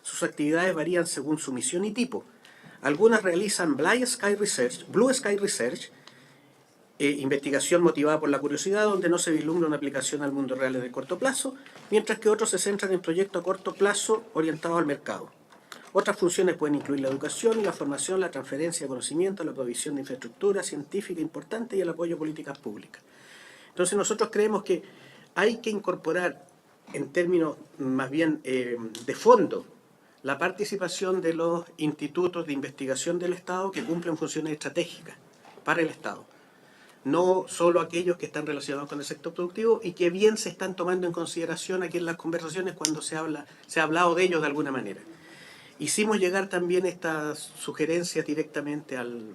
Sus actividades varían según su misión y tipo. Algunas realizan Blue Sky Research, investigación motivada por la curiosidad, donde no se vislumbra una aplicación al mundo real en el corto plazo, mientras que otros se centran en proyectos a corto plazo orientados al mercado. Otras funciones pueden incluir la educación y la formación, la transferencia de conocimiento, la provisión de infraestructura científica importante y el apoyo a políticas públicas. Entonces nosotros creemos que hay que incorporar en términos más bien de fondo la participación de los institutos de investigación del Estado que cumplen funciones estratégicas para el Estado. No solo aquellos que están relacionados con el sector productivo y que bien se están tomando en consideración aquí en las conversaciones cuando se ha hablado de ellos de alguna manera. Hicimos llegar también estas sugerencias directamente al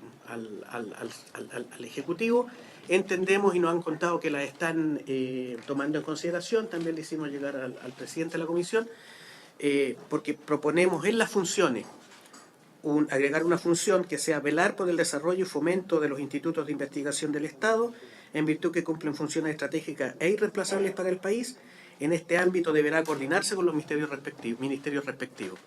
Ejecutivo. Entendemos y nos han contado que las están tomando en consideración. También le hicimos llegar al presidente de la comisión, porque proponemos en las funciones agregar una función que sea velar por el desarrollo y fomento de los institutos de investigación del Estado, en virtud que cumplen funciones estratégicas e irreemplazables para el país. En este ámbito deberá coordinarse con los ministerios respectivos.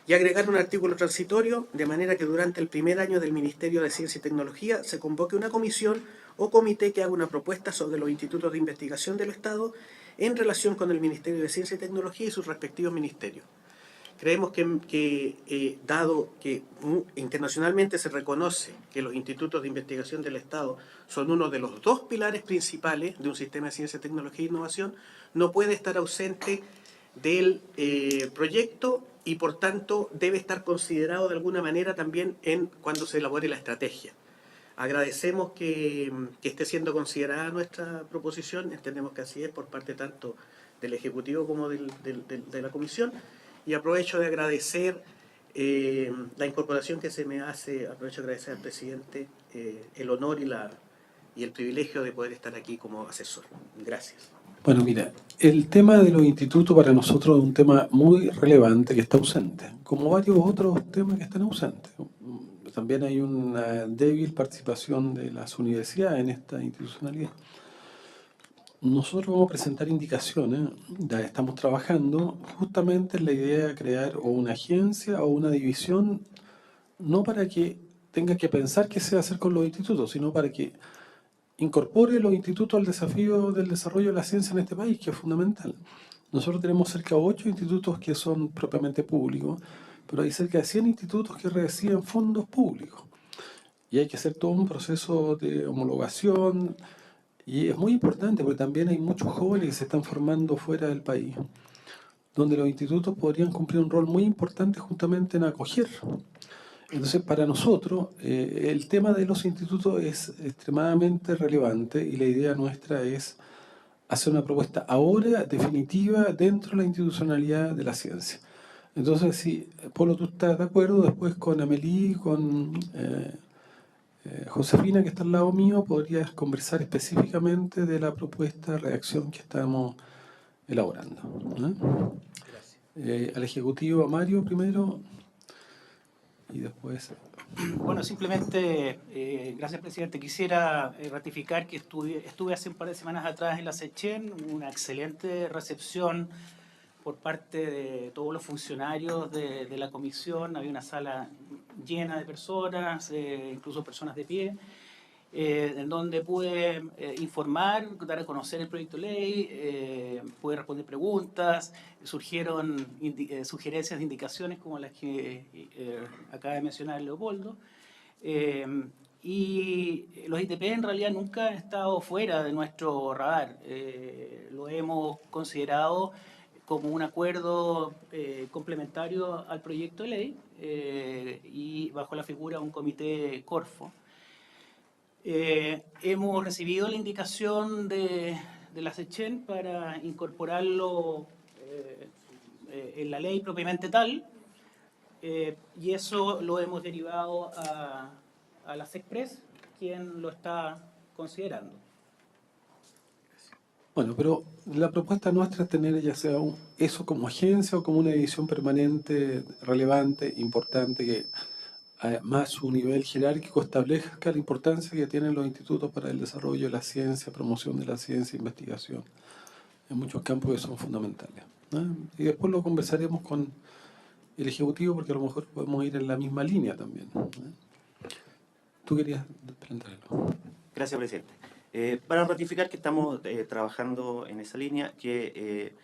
Y agregar un artículo transitorio, de manera que durante el primer año del Ministerio de Ciencia y Tecnología se convoque una comisión o comité que haga una propuesta sobre los institutos de investigación del Estado en relación con el Ministerio de Ciencia y Tecnología y sus respectivos ministerios. Creemos que dado que internacionalmente se reconoce que los institutos de investigación del Estado son uno de los 2 pilares principales de un sistema de ciencia, tecnología e innovación, no puede estar ausente del proyecto y por tanto debe estar considerado de alguna manera también cuando se elabore la estrategia. Agradecemos que esté siendo considerada nuestra proposición, entendemos que así es por parte tanto del Ejecutivo como de la Comisión, y aprovecho de agradecer la incorporación que se me hace, aprovecho de agradecer al presidente el honor y el privilegio de poder estar aquí como asesor. Gracias. Bueno, mira, el tema de los institutos para nosotros es un tema muy relevante que está ausente, como varios otros temas que están ausentes. También hay una débil participación de las universidades en esta institucionalidad. Nosotros vamos a presentar indicaciones, ya estamos trabajando justamente en la idea de crear o una agencia o una división, no para que tenga que pensar qué se va a hacer con los institutos, sino para que incorpore los institutos al desafío del desarrollo de la ciencia en este país, que es fundamental. Nosotros tenemos cerca de 8 institutos que son propiamente públicos, pero hay cerca de 100 institutos que reciben fondos públicos. Y hay que hacer todo un proceso de homologación, y es muy importante porque también hay muchos jóvenes que se están formando fuera del país, donde los institutos podrían cumplir un rol muy importante justamente en acoger. Entonces, para nosotros, el tema de los institutos es extremadamente relevante y la idea nuestra es hacer una propuesta ahora definitiva dentro de la institucionalidad de la ciencia. Entonces, si Polo, tú estás de acuerdo, después con Amelie, con Josefina, que está al lado mío, podría conversar específicamente de la propuesta de redacción que estamos elaborando. Al Ejecutivo, a Mario primero, y después... Bueno, simplemente, gracias presidente, quisiera ratificar que estuve hace un par de semanas atrás en la SECHEN, una excelente recepción por parte de todos los funcionarios de la comisión. Había una sala llena de personas, incluso personas de pie, en donde pude informar, dar a conocer el proyecto de ley, pude responder preguntas, surgieron sugerencias de indicaciones como las que acaba de mencionar Leopoldo. Y los ITP en realidad nunca han estado fuera de nuestro radar. Lo hemos considerado como un acuerdo complementario al proyecto de ley y bajo la figura de un comité Corfo. Hemos recibido la indicación de la SECHEN para incorporarlo en la ley propiamente tal, y eso lo hemos derivado a la SECPRES, quien lo está considerando. Bueno, pero la propuesta nuestra es tener ya sea eso como agencia o como una división permanente, relevante, importante, que más su nivel jerárquico establezca la importancia que tienen los institutos para el desarrollo de la ciencia, promoción de la ciencia, investigación, en muchos campos que son fundamentales, ¿no? Y después lo conversaremos con el Ejecutivo, porque a lo mejor podemos ir en la misma línea también, ¿no? Tú querías plantearlo. Gracias, presidente. Para ratificar que estamos trabajando en esa línea, que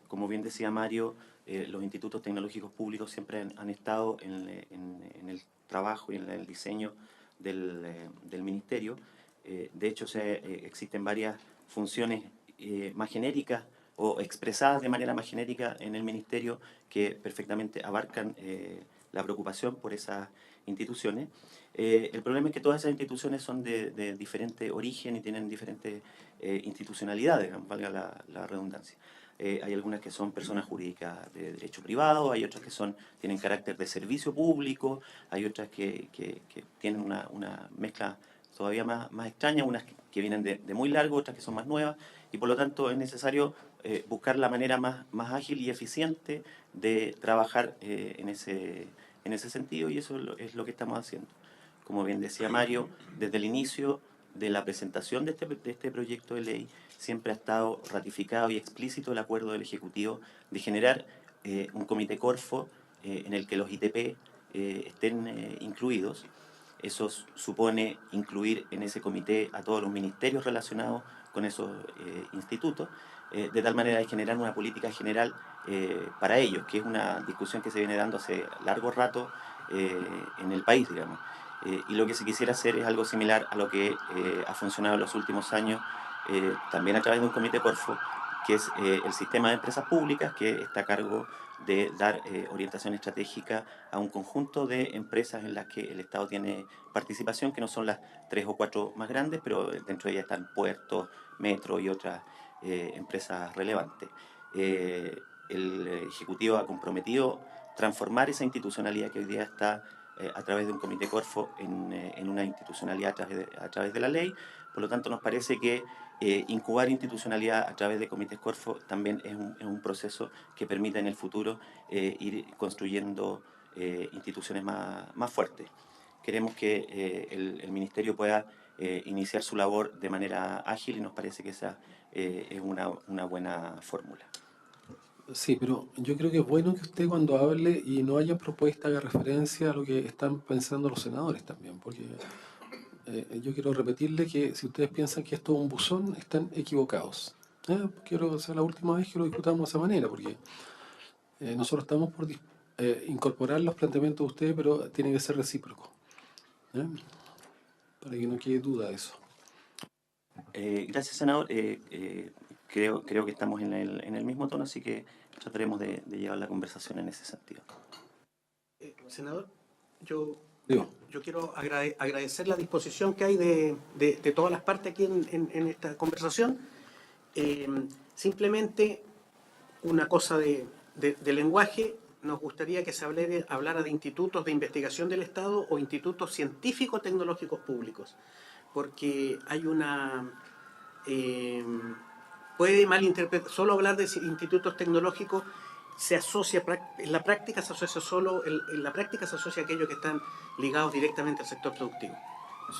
como bien decía Mario, los institutos tecnológicos públicos siempre han estado en el trabajo y en el diseño del ministerio. De hecho, existen varias funciones más genéricas o expresadas de manera más genérica en el ministerio que perfectamente abarcan la preocupación por esas instituciones. El problema es que todas esas instituciones son de diferente origen y tienen diferentes institucionalidades, valga la redundancia. Hay algunas que son personas jurídicas de derecho privado, hay otras que tienen carácter de servicio público, hay otras que tienen una mezcla todavía más extraña, unas que vienen de muy largo, otras que son más nuevas, y por lo tanto es necesario buscar la manera más ágil y eficiente de trabajar en ese sentido, y eso es lo que estamos haciendo. Como bien decía Mario, desde el inicio de la presentación de este proyecto de ley, siempre ha estado ratificado y explícito el acuerdo del Ejecutivo de generar un comité Corfo en el que los ITP estén incluidos. Eso supone incluir en ese comité a todos los ministerios relacionados con esos institutos, de tal manera de generar una política general para ellos, que es una discusión que se viene dando hace largo rato en el país, digamos. Y lo que se quisiera hacer es algo similar a lo que ha funcionado en los últimos años, también a través de un comité Corfo, que es el sistema de empresas públicas, que está a cargo de dar orientación estratégica a un conjunto de empresas en las que el Estado tiene participación, que no son las 3 o 4 más grandes, pero dentro de ellas están puertos, metro y otras empresas relevantes. El Ejecutivo ha comprometido transformar esa institucionalidad que hoy día está a través de un comité Corfo en una institucionalidad a través de la ley. Por lo tanto, nos parece que incubar institucionalidad a través de comités Corfo también es un proceso que permita en el futuro ir construyendo instituciones más fuertes. Queremos que el Ministerio pueda iniciar su labor de manera ágil y nos parece que esa es una buena fórmula. Sí, pero yo creo que es bueno que usted cuando hable y no haya propuesta haga referencia a lo que están pensando los senadores también, porque yo quiero repetirle que si ustedes piensan que esto es un buzón, están equivocados. Quiero ser la última vez que lo discutamos de esa manera, porque nosotros estamos por incorporar los planteamientos de ustedes, pero tiene que ser recíproco, para que no quede duda de eso. Gracias, senador. Creo que estamos en el mismo tono, así que trataremos de llevar la conversación en ese sentido. Senador, yo quiero agradecer la disposición que hay de todas las partes aquí en esta conversación. Simplemente una cosa de lenguaje. nos gustaría que se hablara de institutos de investigación del Estado o institutos científico-tecnológicos públicos, porque hay una... puede malinterpretar, solo hablar de institutos tecnológicos se asocia, en la práctica se asocia solo, en la práctica se asocia a aquellos que están ligados directamente al sector productivo.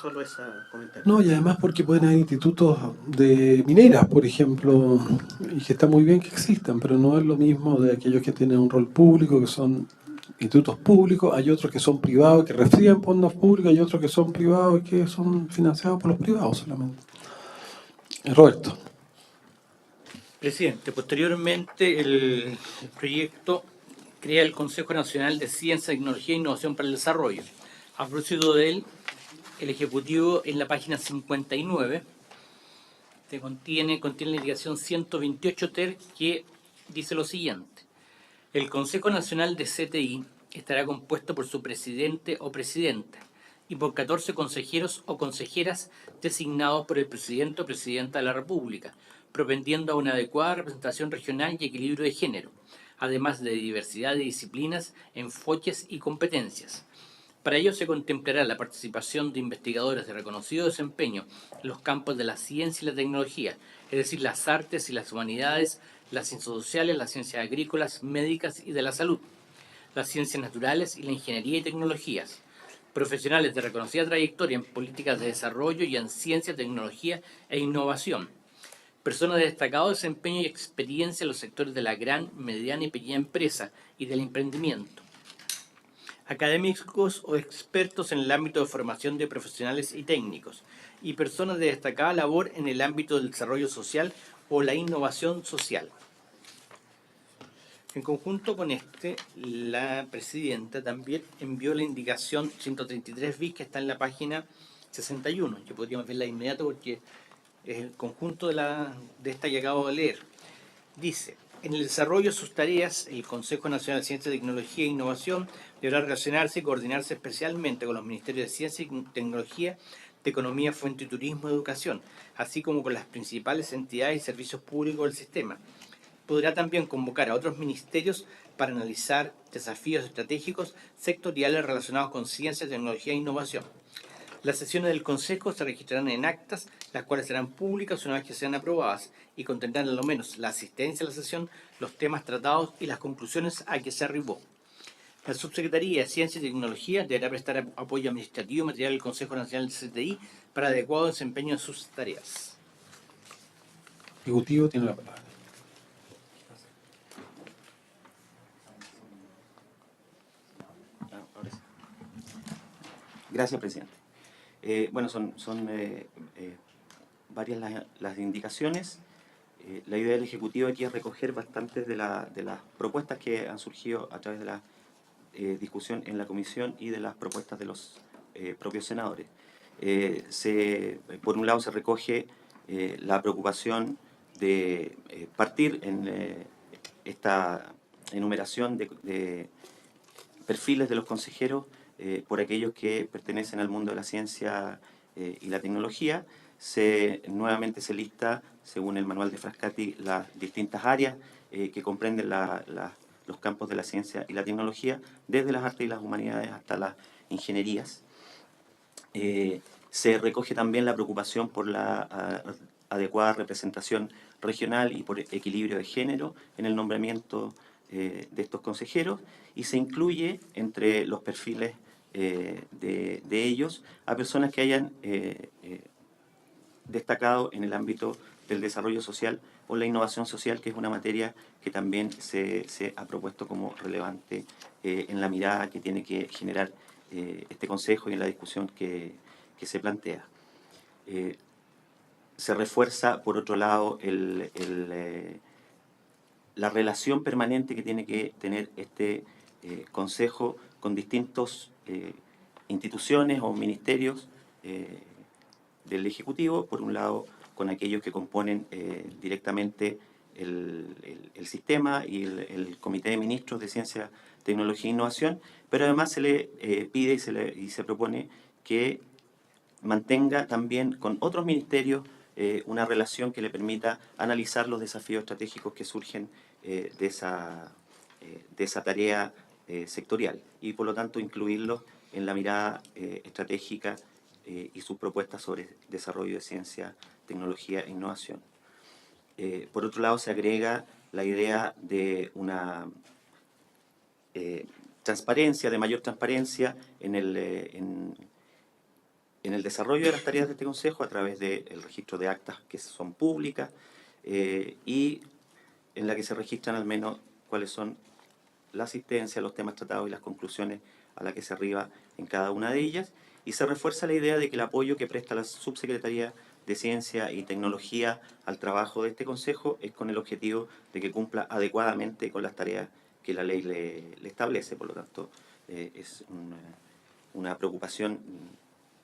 Solo ese comentario. No, y además porque pueden haber institutos de mineras, por ejemplo, y que está muy bien que existan, pero no es lo mismo de aquellos que tienen un rol público, que son institutos públicos, hay otros que son privados, que reciben fondos públicos, hay otros que son privados y que son financiados por los privados solamente. Roberto. Presidente, posteriormente el proyecto crea el Consejo Nacional de Ciencia, Tecnología e Innovación para el Desarrollo. A propósito de él, el Ejecutivo en la página 59 contiene la indicación 128 ter que dice lo siguiente. El Consejo Nacional de CTI estará compuesto por su presidente o presidenta y por 14 consejeros o consejeras designados por el presidente o presidenta de la República, propendiendo a una adecuada representación regional y equilibrio de género, además de diversidad de disciplinas, enfoques y competencias. Para ello se contemplará la participación de investigadores de reconocido desempeño en los campos de la ciencia y la tecnología, es decir, las artes y las humanidades, las ciencias sociales, las ciencias agrícolas, médicas y de la salud, las ciencias naturales y la ingeniería y tecnologías, profesionales de reconocida trayectoria en políticas de desarrollo y en ciencia, tecnología e innovación, personas de destacado desempeño y experiencia en los sectores de la gran, mediana y pequeña empresa y del emprendimiento, académicos o expertos en el ámbito de formación de profesionales y técnicos, y personas de destacada labor en el ámbito del desarrollo social o la innovación social. En conjunto con la presidenta también envió la indicación 133 bis que está en la página 61. Yo podríamos verla de inmediato porque es el conjunto de esta que acabo de leer. Dice, en el desarrollo de sus tareas, el Consejo Nacional de Ciencia, Tecnología e Innovación deberá relacionarse y coordinarse especialmente con los Ministerios de Ciencia y Tecnología, de Economía, Fomento y Turismo y Educación, así como con las principales entidades y servicios públicos del sistema. Podrá también convocar a otros ministerios para analizar desafíos estratégicos sectoriales relacionados con ciencia, tecnología e innovación. Las sesiones del Consejo se registrarán en actas, las cuales serán públicas una vez que sean aprobadas y contendrán al menos la asistencia a la sesión, los temas tratados y las conclusiones a que se arribó. La Subsecretaría de Ciencia y Tecnología deberá prestar apoyo administrativo y material al Consejo Nacional de CTI para adecuado desempeño de sus tareas. Ejecutivo tiene la palabra. Gracias, presidente. Bueno, son varias las indicaciones. La idea del Ejecutivo aquí es recoger bastantes de las propuestas que han surgido a través de la discusión en la comisión y de las propuestas de los propios senadores. Por un lado se recoge la preocupación de partir en esta enumeración de perfiles de los consejeros por aquellos que pertenecen al mundo de la ciencia y la tecnología. Nuevamente se lista, según el manual de Frascati, las distintas áreas que comprenden los campos de la ciencia y la tecnología, desde las artes y las humanidades hasta las ingenierías. Se recoge también la preocupación por la adecuada representación regional y por equilibrio de género en el nombramiento de estos consejeros, y se incluye entre los perfiles de ellos a personas que hayan destacado en el ámbito del desarrollo social o la innovación social, que es una materia que también se ha propuesto como relevante en la mirada que tiene que generar este Consejo y en la discusión que se plantea. Se refuerza, por otro lado, la relación permanente que tiene que tener este Consejo con distintos instituciones o ministerios del Ejecutivo, por un lado con aquellos que componen directamente el sistema y el Comité de Ministros de Ciencia, Tecnología e Innovación, pero además se le pide y se propone que mantenga también con otros ministerios una relación que le permita analizar los desafíos estratégicos que surgen de esa tarea sectorial y por lo tanto incluirlos en la mirada estratégica y sus propuestas sobre desarrollo de ciencia, tecnología e innovación. Por otro lado, se agrega la idea de una transparencia, de mayor transparencia en el desarrollo de las tareas de este Consejo a través del registro de actas que son públicas y en la que se registran al menos cuáles son la asistencia, los temas tratados y las conclusiones a las que se arriba en cada una de ellas. Y se refuerza la idea de que el apoyo que presta la Subsecretaría de Ciencia y Tecnología al trabajo de este Consejo es con el objetivo de que cumpla adecuadamente con las tareas que la ley le establece. Por lo tanto, es una preocupación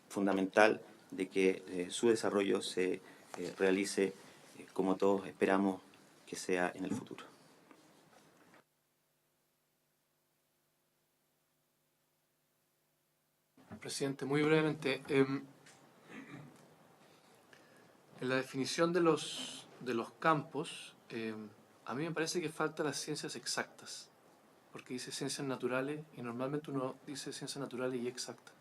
fundamental de que su desarrollo se realice como todos esperamos que sea en el futuro. Presidente, muy brevemente, en la definición de los campos, a mí me parece que faltan las ciencias exactas, porque dice ciencias naturales y normalmente uno dice ciencias naturales y exactas.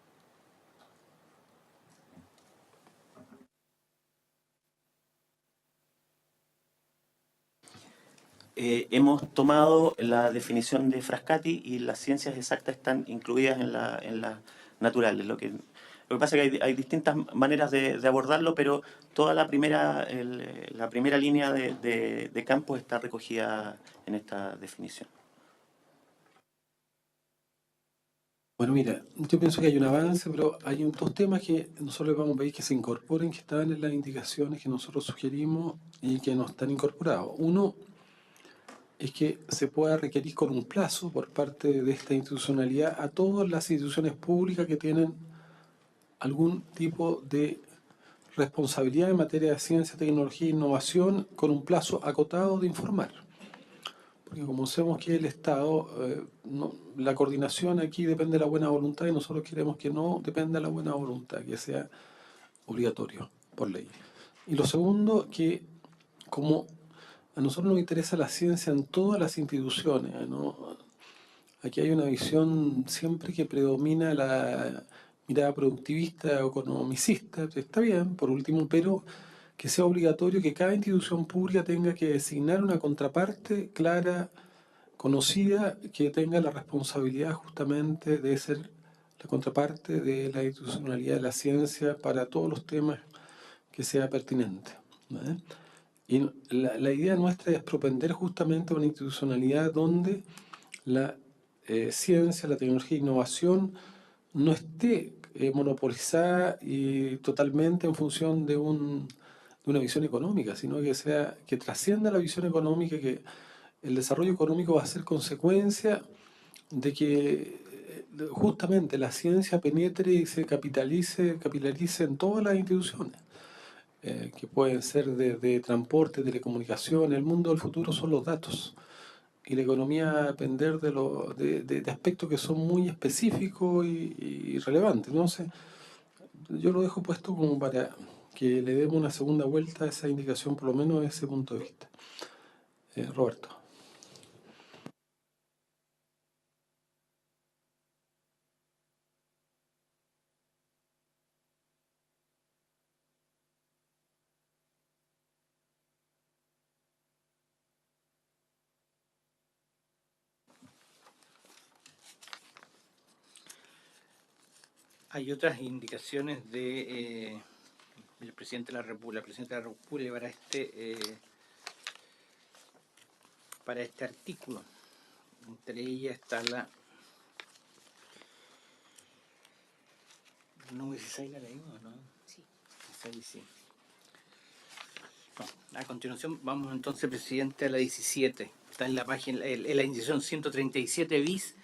Hemos tomado la definición de Frascati y las ciencias exactas están incluidas en las naturales. Lo que pasa es que hay distintas maneras de abordarlo, pero toda la primera línea de campos está recogida en esta definición. Bueno, mira, yo pienso que hay un avance, pero hay dos temas que nosotros vamos a pedir que se incorporen, que están en las indicaciones que nosotros sugerimos y que no están incorporados. Uno es que se pueda requerir con un plazo por parte de esta institucionalidad a todas las instituciones públicas que tienen algún tipo de responsabilidad en materia de ciencia, tecnología e innovación, con un plazo acotado de informar. Porque como sabemos que el Estado, la coordinación aquí depende de la buena voluntad y nosotros queremos que no dependa de la buena voluntad, que sea obligatorio por ley. Y lo segundo, que como a nosotros nos interesa la ciencia en todas las instituciones, ¿no? Aquí hay una visión siempre que predomina la mirada productivista o economicista, está bien, por último, pero que sea obligatorio que cada institución pública tenga que designar una contraparte clara, conocida, que tenga la responsabilidad justamente de ser la contraparte de la institucionalidad de la ciencia para todos los temas que sea pertinente, ¿vale? Y la idea nuestra es propender justamente una institucionalidad donde la ciencia, la tecnología e innovación no esté monopolizada y totalmente en función de una visión económica, sino que trascienda la visión económica, que el desarrollo económico va a ser consecuencia de que justamente la ciencia penetre y se capilarice en todas las instituciones. Que pueden ser de transporte, telecomunicación. El mundo del futuro son los datos. Y la economía va a depender de aspectos que son muy específicos y relevantes. Entonces, yo lo dejo puesto como para que le demos una segunda vuelta a esa indicación, por lo menos desde ese punto de vista. Roberto. Hay otras indicaciones del presidente de la República, para este artículo. Entre ellas está la... ¿No 16 la leímos o no? Sí. 16, sí. No, a continuación vamos entonces, presidente, a la 17. Está en la página, en la indicación 137 bis,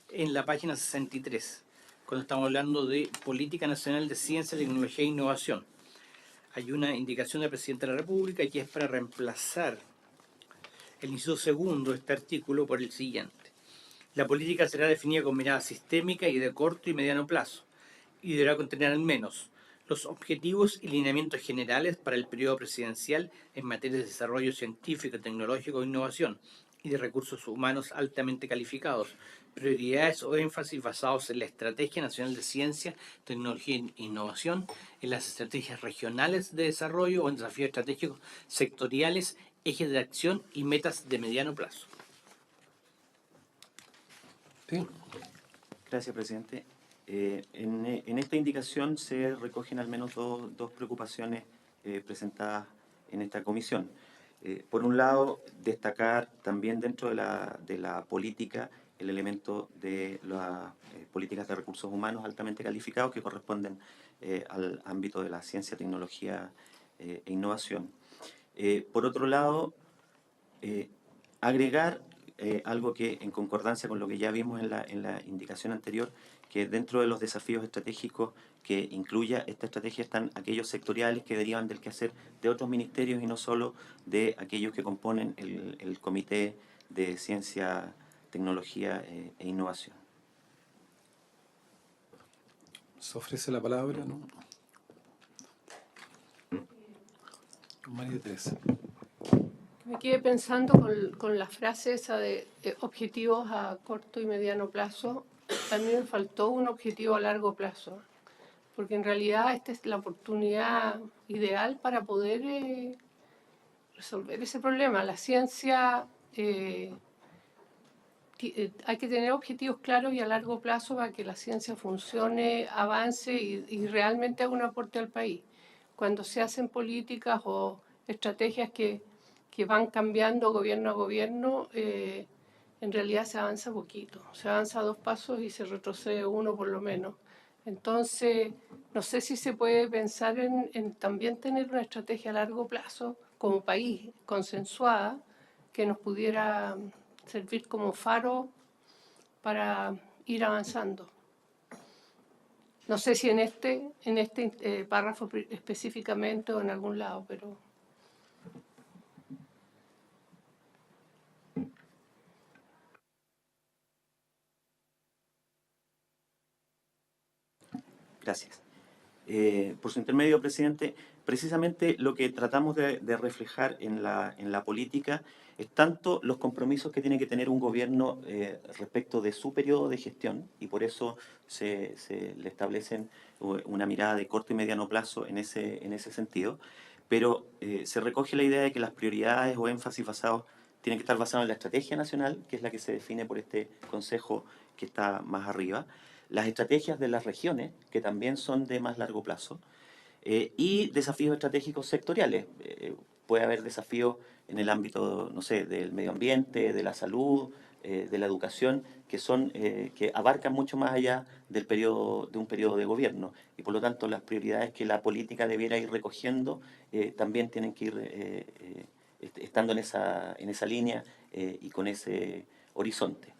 en la página 63. Cuando estamos hablando de Política Nacional de Ciencia, Tecnología e Innovación. Hay una indicación del Presidente de la República que es para reemplazar el inciso segundo de este artículo por el siguiente. La política será definida con mirada sistémica y de corto y mediano plazo, y deberá contener al menos los objetivos y lineamientos generales para el periodo presidencial en materia de desarrollo científico, tecnológico e innovación, y de recursos humanos altamente calificados. Prioridades o énfasis basados en la Estrategia Nacional de Ciencia, Tecnología e Innovación, en las estrategias regionales de desarrollo o en desafíos estratégicos sectoriales, ejes de acción y metas de mediano plazo. Sí. Gracias, presidente. En esta indicación se recogen al menos dos preocupaciones presentadas en esta comisión. Por un lado, destacar también dentro de la política el elemento de las políticas de recursos humanos altamente calificados que corresponden al ámbito de la ciencia, tecnología e innovación. Por otro lado, agregar algo que en concordancia con lo que ya vimos en la indicación anterior, que dentro de los desafíos estratégicos que incluya esta estrategia están aquellos sectoriales que derivan del quehacer de otros ministerios y no solo de aquellos que componen el Comité de Ciencia, Tecnología e Innovación. Se ofrece la palabra, ¿no? María Teresa. Me quedé pensando con la frase esa de objetivos a corto y mediano plazo. A mí me faltó un objetivo a largo plazo, porque en realidad esta es la oportunidad ideal para poder resolver ese problema. La ciencia, hay que tener objetivos claros y a largo plazo para que la ciencia funcione, avance y realmente haga un aporte al país. Cuando se hacen políticas o estrategias que van cambiando gobierno a gobierno, en realidad se avanza poquito. Se avanza 2 pasos y se retrocede 1 por lo menos. Entonces, no sé si se puede pensar en también tener una estrategia a largo plazo como país, consensuada, que nos pudiera servir como faro para ir avanzando. No sé si en este párrafo específicamente o en algún lado, pero... Gracias. Por su intermedio, presidente, precisamente lo que tratamos de reflejar en la política es tanto los compromisos que tiene que tener un gobierno respecto de su periodo de gestión, y por eso se le establecen una mirada de corto y mediano plazo en ese sentido, pero se recoge la idea de que las prioridades o énfasis tienen que estar basados en la estrategia nacional, que es la que se define por este consejo que está más arriba, las estrategias de las regiones, que también son de más largo plazo, y desafíos estratégicos sectoriales. Puede haber desafíos en el ámbito, no sé, del medio ambiente, de la salud, de la educación, que abarcan mucho más allá de un periodo de gobierno. Y por lo tanto, las prioridades que la política debiera ir recogiendo también tienen que ir estando en esa línea y con ese horizonte.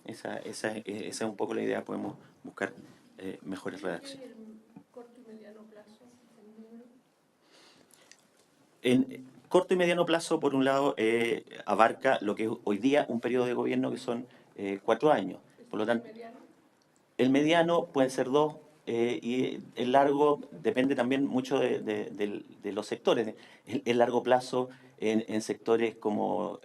Esa es un poco la idea. Podemos buscar mejores redacciones. ¿Corto y mediano plazo? En corto y mediano plazo, por un lado, abarca lo que es hoy día un periodo de gobierno que son 4 años. Por lo tanto, el mediano puede ser 2 y el largo depende también mucho de los sectores. El largo plazo en sectores como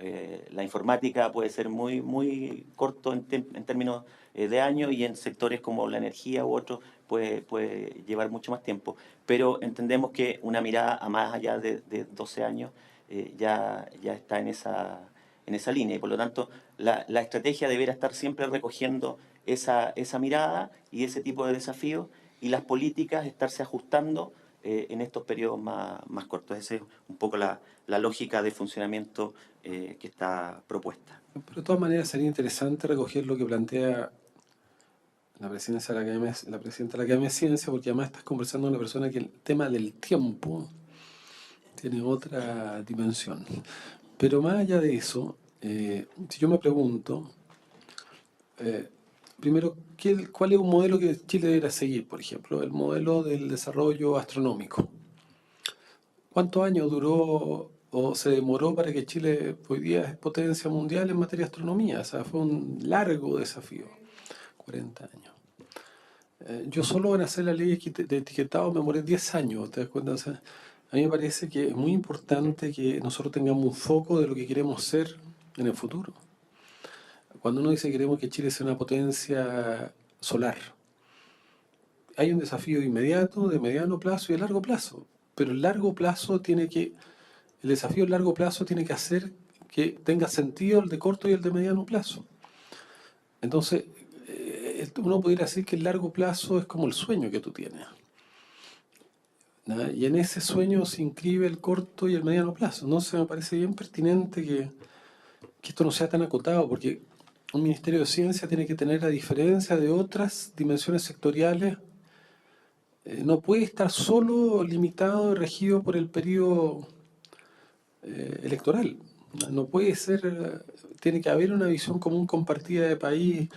la informática puede ser muy, muy corto en términos de años, y en sectores como la energía u otros puede llevar mucho más tiempo. Pero entendemos que una mirada a más allá de 12 años ya está en esa línea, y por lo tanto la estrategia deberá estar siempre recogiendo esa mirada y ese tipo de desafíos, y las políticas estarse ajustando en estos periodos más cortos. Esa es un poco la lógica de funcionamiento que está propuesta. Pero de todas maneras sería interesante recoger lo que plantea la presidenta de la Academia de Ciencia, porque además estás conversando con una persona que el tema del tiempo tiene otra dimensión. Pero más allá de eso, si yo me pregunto, primero, ¿cuál es un modelo que Chile debería seguir? Por ejemplo, el modelo del desarrollo astronómico. ¿Cuántos años duró o se demoró para que Chile hoy día es potencia mundial en materia de astronomía? O sea, fue un largo desafío, 40 años. Yo solo en hacer la ley de etiquetado me demoré 10 años, ¿te das cuenta? O sea, a mí me parece que es muy importante que nosotros tengamos un foco de lo que queremos ser en el futuro. cuando uno dice que queremos que Chile sea una potencia solar, hay un desafío inmediato, de mediano plazo y de largo plazo. Pero el desafío a largo plazo tiene que hacer que tenga sentido el de corto y el de mediano plazo. Entonces, uno podría decir que el largo plazo es como el sueño que tú tienes, ¿no? Y en ese sueño se inscribe el corto y el mediano plazo. Entonces me parece bien pertinente que esto no sea tan acotado, porque un Ministerio de Ciencia tiene que tener, a diferencia de otras dimensiones sectoriales, no puede estar solo limitado y regido por el periodo electoral. No puede ser, tiene que haber una visión común compartida de país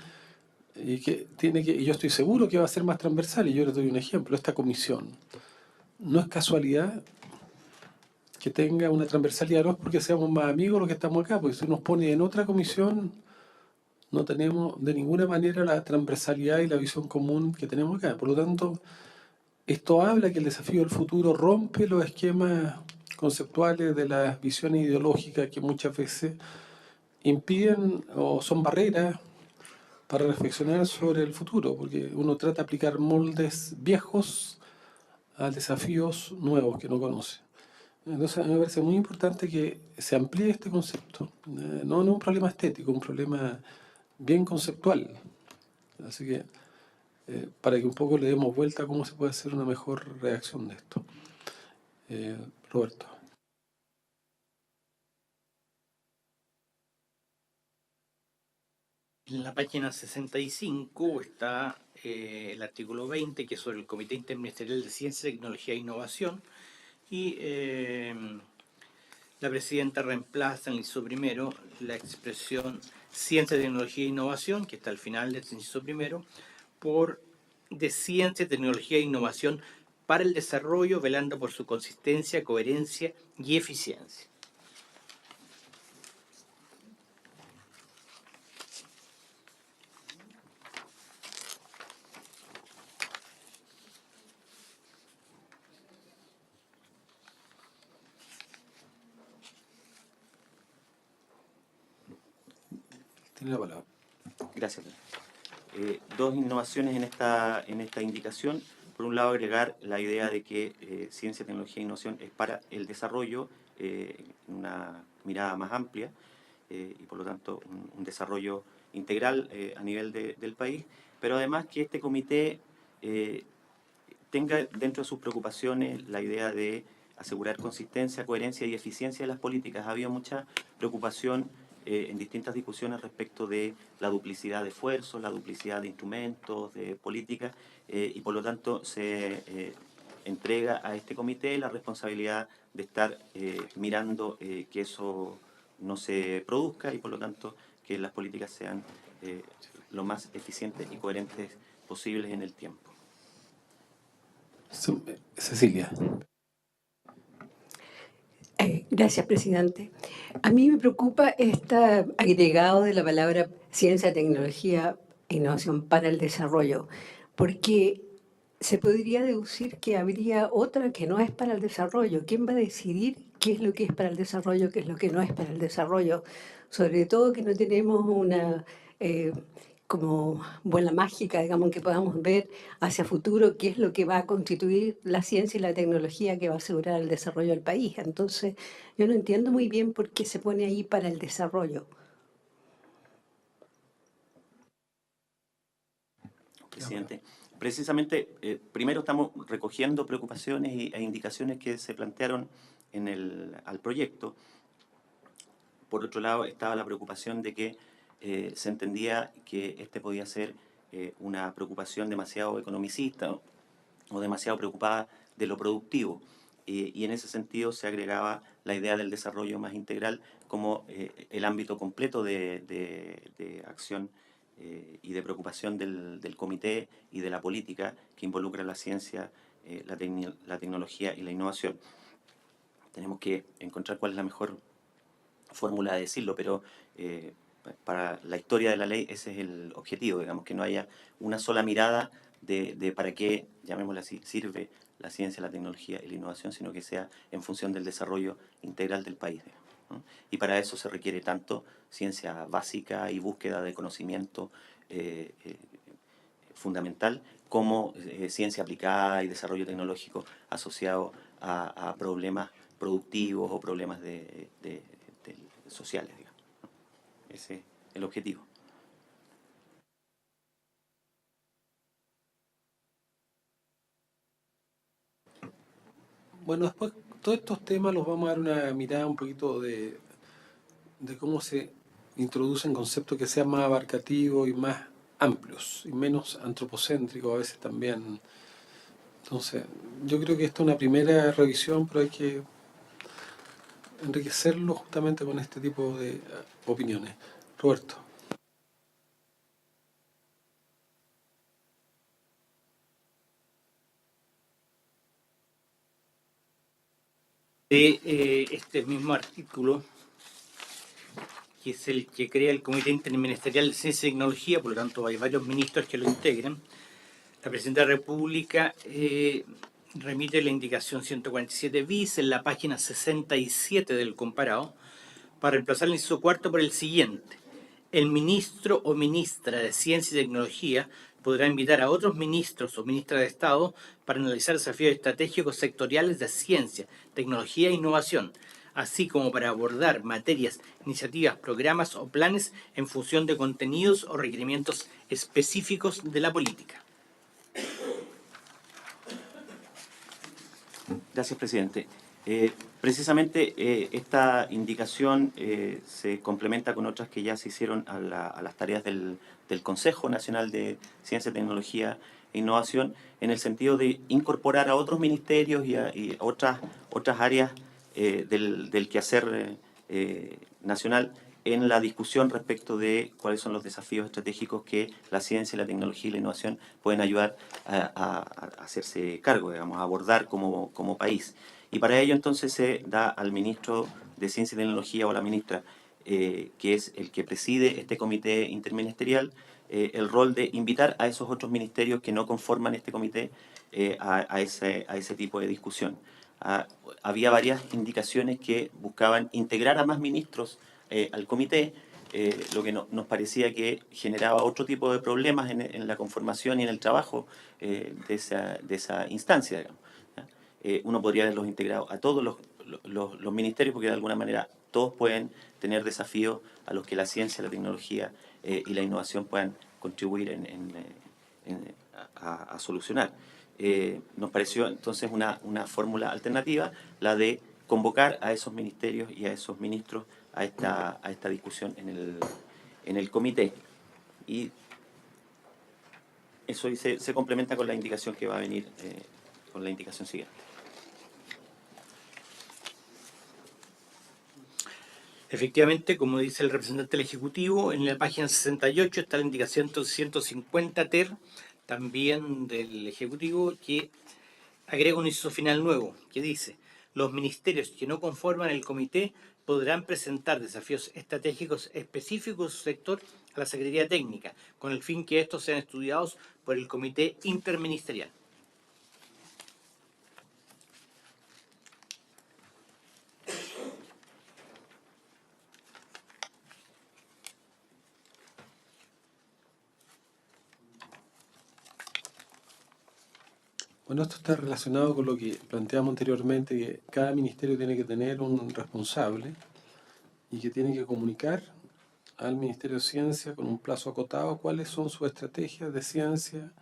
y yo estoy seguro que va a ser más transversal. Y yo les doy un ejemplo: esta comisión no es casualidad que tenga una transversalidad, no es porque seamos más amigos los que estamos acá, porque si nos pone en otra comisión no tenemos de ninguna manera la transversalidad y la visión común que tenemos acá. Por lo tanto, esto habla que el desafío del futuro rompe los esquemas conceptuales de las visiones ideológicas que muchas veces impiden o son barreras para reflexionar sobre el futuro, porque uno trata de aplicar moldes viejos a desafíos nuevos que no conoce. Entonces, a mí me parece muy importante que se amplíe este concepto. No es un problema estético, un problema bien conceptual. Así que, para que un poco le demos vuelta a cómo se puede hacer una mejor reacción de esto. Roberto. En la página 65 está el artículo 20, que es sobre el Comité Interministerial de Ciencia, Tecnología e Innovación, y la presidenta reemplaza en el inciso primero la expresión Ciencia, Tecnología e Innovación, que está al final del inciso primero, por de Ciencia, Tecnología e Innovación para el desarrollo, velando por su consistencia, coherencia y eficiencia. Tiene la palabra. Gracias. Dos innovaciones en esta indicación. Por un lado, agregar la idea de que ciencia, tecnología e innovación es para el desarrollo en una mirada más amplia y por lo tanto un desarrollo integral a nivel del país, pero además que este comité tenga dentro de sus preocupaciones la idea de asegurar consistencia, coherencia y eficiencia de las políticas. Ha habido mucha preocupación en distintas discusiones respecto de la duplicidad de esfuerzos, la duplicidad de instrumentos, de políticas, y por lo tanto se entrega a este comité la responsabilidad de estar mirando que eso no se produzca y por lo tanto que las políticas sean lo más eficientes y coherentes posibles en el tiempo. Cecilia. Gracias, presidente. A mí me preocupa este agregado de la palabra ciencia, tecnología e innovación para el desarrollo, porque se podría deducir que habría otra que no es para el desarrollo. ¿Quién va a decidir qué es lo que es para el desarrollo, qué es lo que no es para el desarrollo? Sobre todo que no tenemos una como bola mágica, digamos, que podamos ver hacia futuro qué es lo que va a constituir la ciencia y la tecnología que va a asegurar el desarrollo del país. Entonces, yo no entiendo muy bien por qué se pone ahí para el desarrollo. Presidente, precisamente, primero estamos recogiendo preocupaciones e indicaciones que se plantearon al proyecto. Por otro lado, estaba la preocupación de que se entendía que este podía ser una preocupación demasiado economicista o demasiado preocupada de lo productivo. Y en ese sentido se agregaba la idea del desarrollo más integral como el ámbito completo de acción y de preocupación del comité y de la política que involucra la ciencia, la tecnología y la innovación. Tenemos que encontrar cuál es la mejor fórmula de decirlo, pero para la historia de la ley ese es el objetivo, digamos, que no haya una sola mirada de para qué, llamémosla así, sirve la ciencia, la tecnología y la innovación, sino que sea en función del desarrollo integral del país. ¿no? Y para eso se requiere tanto ciencia básica y búsqueda de conocimiento fundamental, como ciencia aplicada y desarrollo tecnológico asociado a problemas productivos o problemas sociales, digamos, ¿no? Ese es el objetivo. Bueno, después todos estos temas los vamos a dar una mirada un poquito de cómo se introducen conceptos que sean más abarcativos y más amplios y menos antropocéntricos a veces también. Entonces, yo creo que esta es una primera revisión, pero hay que enriquecerlo justamente con este tipo de opiniones. Roberto. De este mismo artículo, que es el que crea el Comité Interministerial de Ciencia y Tecnología, por lo tanto hay varios ministros que lo integran. La Presidenta de la República remite la indicación 147 bis en la página 67 del comparado para reemplazar el inciso cuarto por el siguiente. El ministro o ministra de Ciencia y Tecnología podrá invitar a otros ministros o ministras de Estado para analizar desafíos estratégicos sectoriales de ciencia, tecnología e innovación, así como para abordar materias, iniciativas, programas o planes en función de contenidos o requerimientos específicos de la política. Gracias, presidente. Precisamente esta indicación se complementa con otras que ya se hicieron a las tareas del Consejo Nacional de Ciencia, Tecnología e Innovación, en el sentido de incorporar a otros ministerios y otras áreas del quehacer nacional en la discusión respecto de cuáles son los desafíos estratégicos que la ciencia, la tecnología y la innovación pueden ayudar a hacerse cargo, digamos, a abordar como país. Y para ello entonces se da al ministro de Ciencia y Tecnología o a la ministra, que es el que preside este comité interministerial, el rol de invitar a esos otros ministerios que no conforman este comité a ese tipo de discusión. Había varias indicaciones que buscaban integrar a más ministros al comité, lo que nos parecía que generaba otro tipo de problemas en la conformación y en el trabajo de esa instancia, digamos. Uno podría haberlos integrado a todos los ministerios, porque de alguna manera todos pueden tener desafíos a los que la ciencia, la tecnología y la innovación puedan contribuir a solucionar. Nos pareció entonces una fórmula alternativa, la de convocar a esos ministerios y a esos ministros a esta discusión en el comité. Y eso se complementa con la indicación que va a venir, con la indicación siguiente. Efectivamente, como dice el representante del Ejecutivo, en la página 68 está la indicación 150 ter, también del Ejecutivo, que agrega un inciso final nuevo, que dice: los ministerios que no conforman el comité podrán presentar desafíos estratégicos específicos de su sector a la Secretaría Técnica, con el fin que estos sean estudiados por el comité interministerial. Bueno, esto está relacionado con lo que planteamos anteriormente, que cada ministerio tiene que tener un responsable y que tiene que comunicar al Ministerio de Ciencia con un plazo acotado cuáles son sus estrategias de ciencia,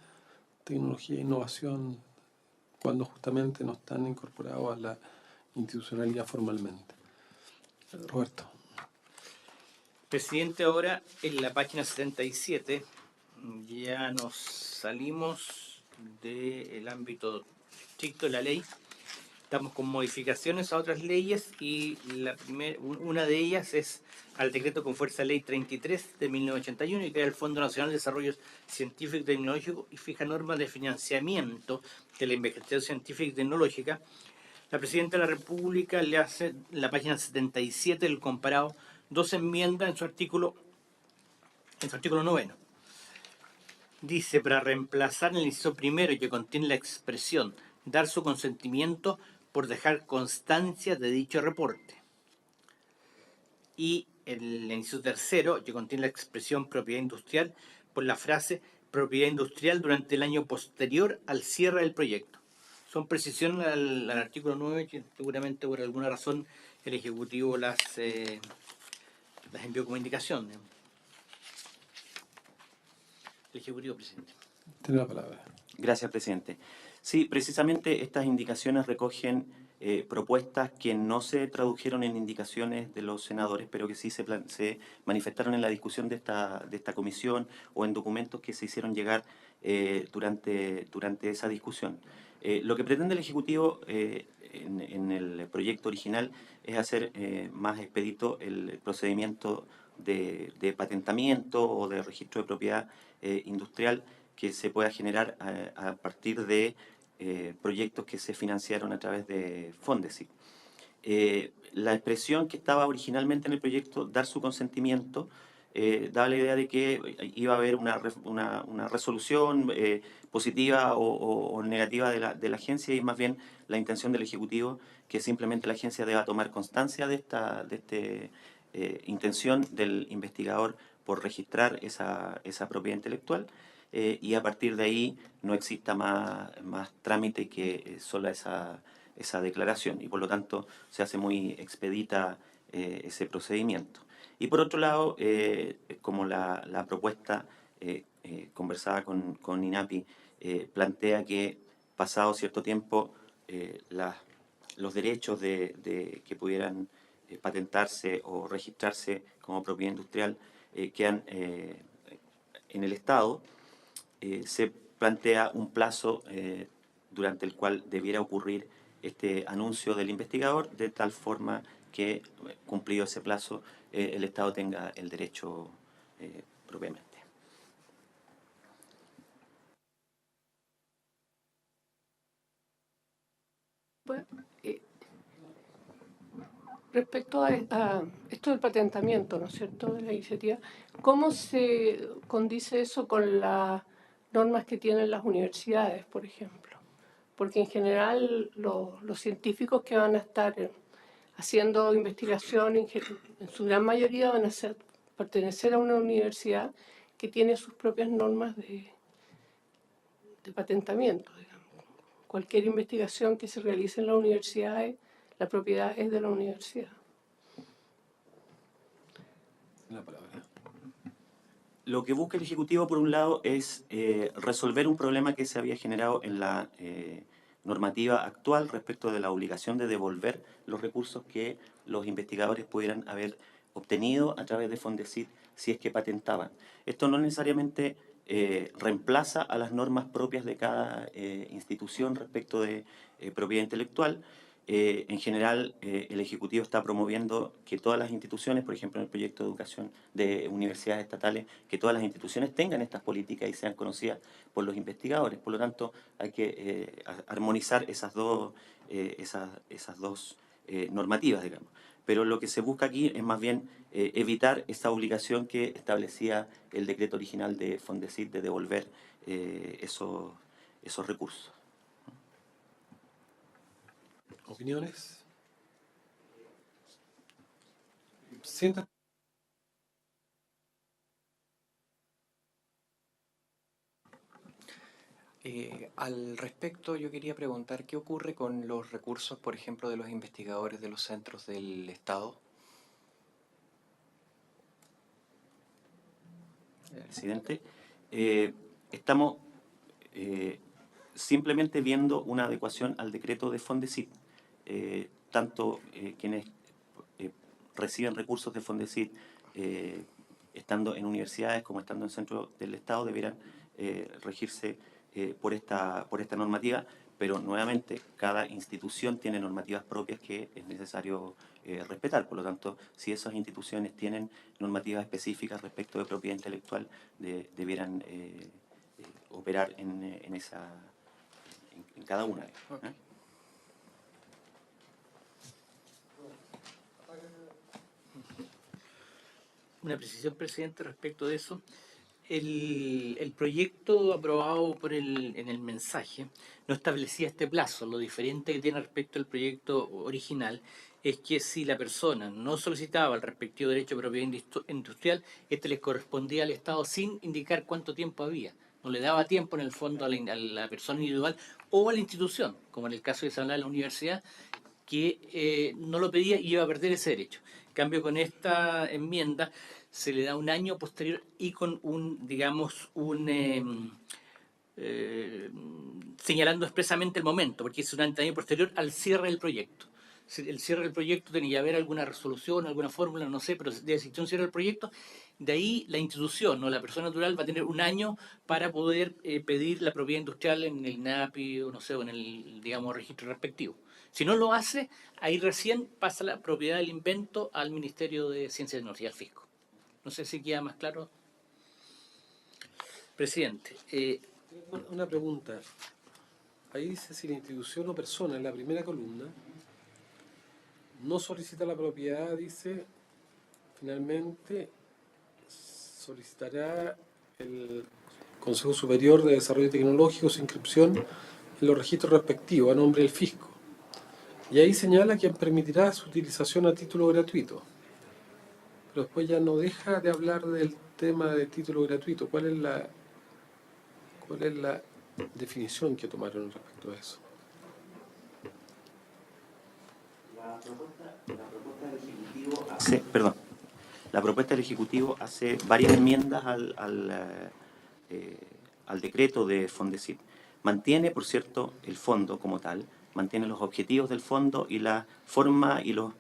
tecnología e innovación cuando justamente no están incorporados a la institucionalidad formalmente. Roberto. Presidente, ahora en la página 77 ya nos salimos del ámbito estricto de la ley. Estamos con modificaciones a otras leyes y una de ellas es al decreto con fuerza ley 33 de 1981 y crea el Fondo Nacional de Desarrollo Científico y Tecnológico y fija normas de financiamiento de la investigación científica y tecnológica. La Presidenta de la República le hace en la página 77 del comparado 2 enmiendas en su artículo 9. Dice: para reemplazar el inciso primero que contiene la expresión dar su consentimiento por dejar constancia de dicho reporte. y el inciso tercero, que contiene la expresión propiedad industrial, por la frase propiedad industrial durante el año posterior al cierre del proyecto. Son precisiones al artículo 9 que seguramente por alguna razón el Ejecutivo las envió como indicación. El Ejecutivo, presidente. Tiene la palabra. Gracias, presidente. Sí, precisamente estas indicaciones recogen propuestas que no se tradujeron en indicaciones de los senadores, pero que sí se manifestaron en la discusión de esta comisión o en documentos que se hicieron llegar durante esa discusión. Lo que pretende el Ejecutivo en el proyecto original es hacer más expedito el procedimiento de patentamiento o de registro de propiedad industrial que se pueda generar a partir de proyectos que se financiaron a través de Fondesit. La expresión que estaba originalmente en el proyecto, dar su consentimiento, daba la idea de que iba a haber una resolución positiva o negativa de la agencia, y más bien la intención del Ejecutivo que simplemente la agencia deba tomar constancia de esta intención del investigador por registrar esa propiedad intelectual, y a partir de ahí no exista más trámite que solo esa declaración, y por lo tanto se hace muy expedita ese procedimiento. Y por otro lado, como la propuesta conversada con INAPI plantea que pasado cierto tiempo los derechos que pudieran patentarse o registrarse como propiedad industrial quedan en el Estado, se plantea un plazo durante el cual debiera ocurrir este anuncio del investigador, de tal forma que, cumplido ese plazo, el Estado tenga el derecho propiamente. Bueno, respecto a esto del patentamiento, ¿no es cierto?, de la iniciativa, ¿cómo se condice eso con las normas que tienen las universidades, por ejemplo? Porque en general los científicos que van a estar haciendo investigación, en su gran mayoría van a pertenecer a una universidad que tiene sus propias normas de patentamiento, digamos. Cualquier investigación que se realice en la universidad, la propiedad es de la universidad. La palabra. Lo que busca el Ejecutivo, por un lado, es resolver un problema que se había generado en la normativa actual respecto de la obligación de devolver los recursos que los investigadores pudieran haber obtenido a través de Fondesit si es que patentaban. Esto no necesariamente reemplaza a las normas propias de cada institución respecto de propiedad intelectual. En general, el Ejecutivo está promoviendo que todas las instituciones, por ejemplo en el proyecto de educación de universidades estatales, que todas las instituciones tengan estas políticas y sean conocidas por los investigadores. Por lo tanto, hay que armonizar esas dos normativas, digamos. Pero lo que se busca aquí es más bien evitar esa obligación que establecía el decreto original de Fondesit de devolver esos recursos. ¿Opiniones? Siéntate. Al respecto, yo quería preguntar qué ocurre con los recursos, por ejemplo, de los investigadores de los centros del Estado. Presidente, estamos simplemente viendo una adecuación al decreto de Fondesit. Tanto quienes reciben recursos de Fondesit estando en universidades como estando en centros del Estado debieran regirse por esta normativa, pero nuevamente cada institución tiene normativas propias que es necesario respetar. Por lo tanto, si esas instituciones tienen normativas específicas respecto de propiedad intelectual, debieran operar en cada una. Una precisión, presidente, respecto de eso. El proyecto aprobado en el mensaje no establecía este plazo. Lo diferente que tiene respecto al proyecto original es que si la persona no solicitaba el respectivo derecho de propiedad industrial, este les correspondía al Estado sin indicar cuánto tiempo había. No le daba tiempo en el fondo a la persona individual o a la institución, como en el caso que se hablaba de la universidad, que no lo pedía y iba a perder ese derecho. En cambio, con esta enmienda se le da un año posterior y con señalando expresamente el momento, porque es un año posterior al cierre del proyecto. El cierre del proyecto tenía que haber alguna resolución, alguna fórmula, no sé, pero debe existir un cierre del proyecto. De ahí la institución, ¿no? La persona natural va a tener un año para poder pedir la propiedad industrial en el INAPI o no sé, o en el, digamos, registro respectivo. Si no lo hace, ahí recién pasa la propiedad del invento al Ministerio de Ciencia y Tecnología, al Fisco. No sé si queda más claro. Presidente. Una pregunta. Ahí dice si la institución o persona, en la primera columna, no solicita la propiedad, dice, finalmente solicitará el Consejo Superior de Desarrollo Tecnológico su inscripción en los registros respectivos a nombre del fisco. Y ahí señala que permitirá su utilización a título gratuito. Pero después ya no deja de hablar del tema de título gratuito. ¿Cuál es la definición que tomaron respecto a eso? La propuesta del Ejecutivo hace varias enmiendas al decreto de Fondesit. Mantiene, por cierto, el fondo como tal, mantiene los objetivos del fondo y la forma y los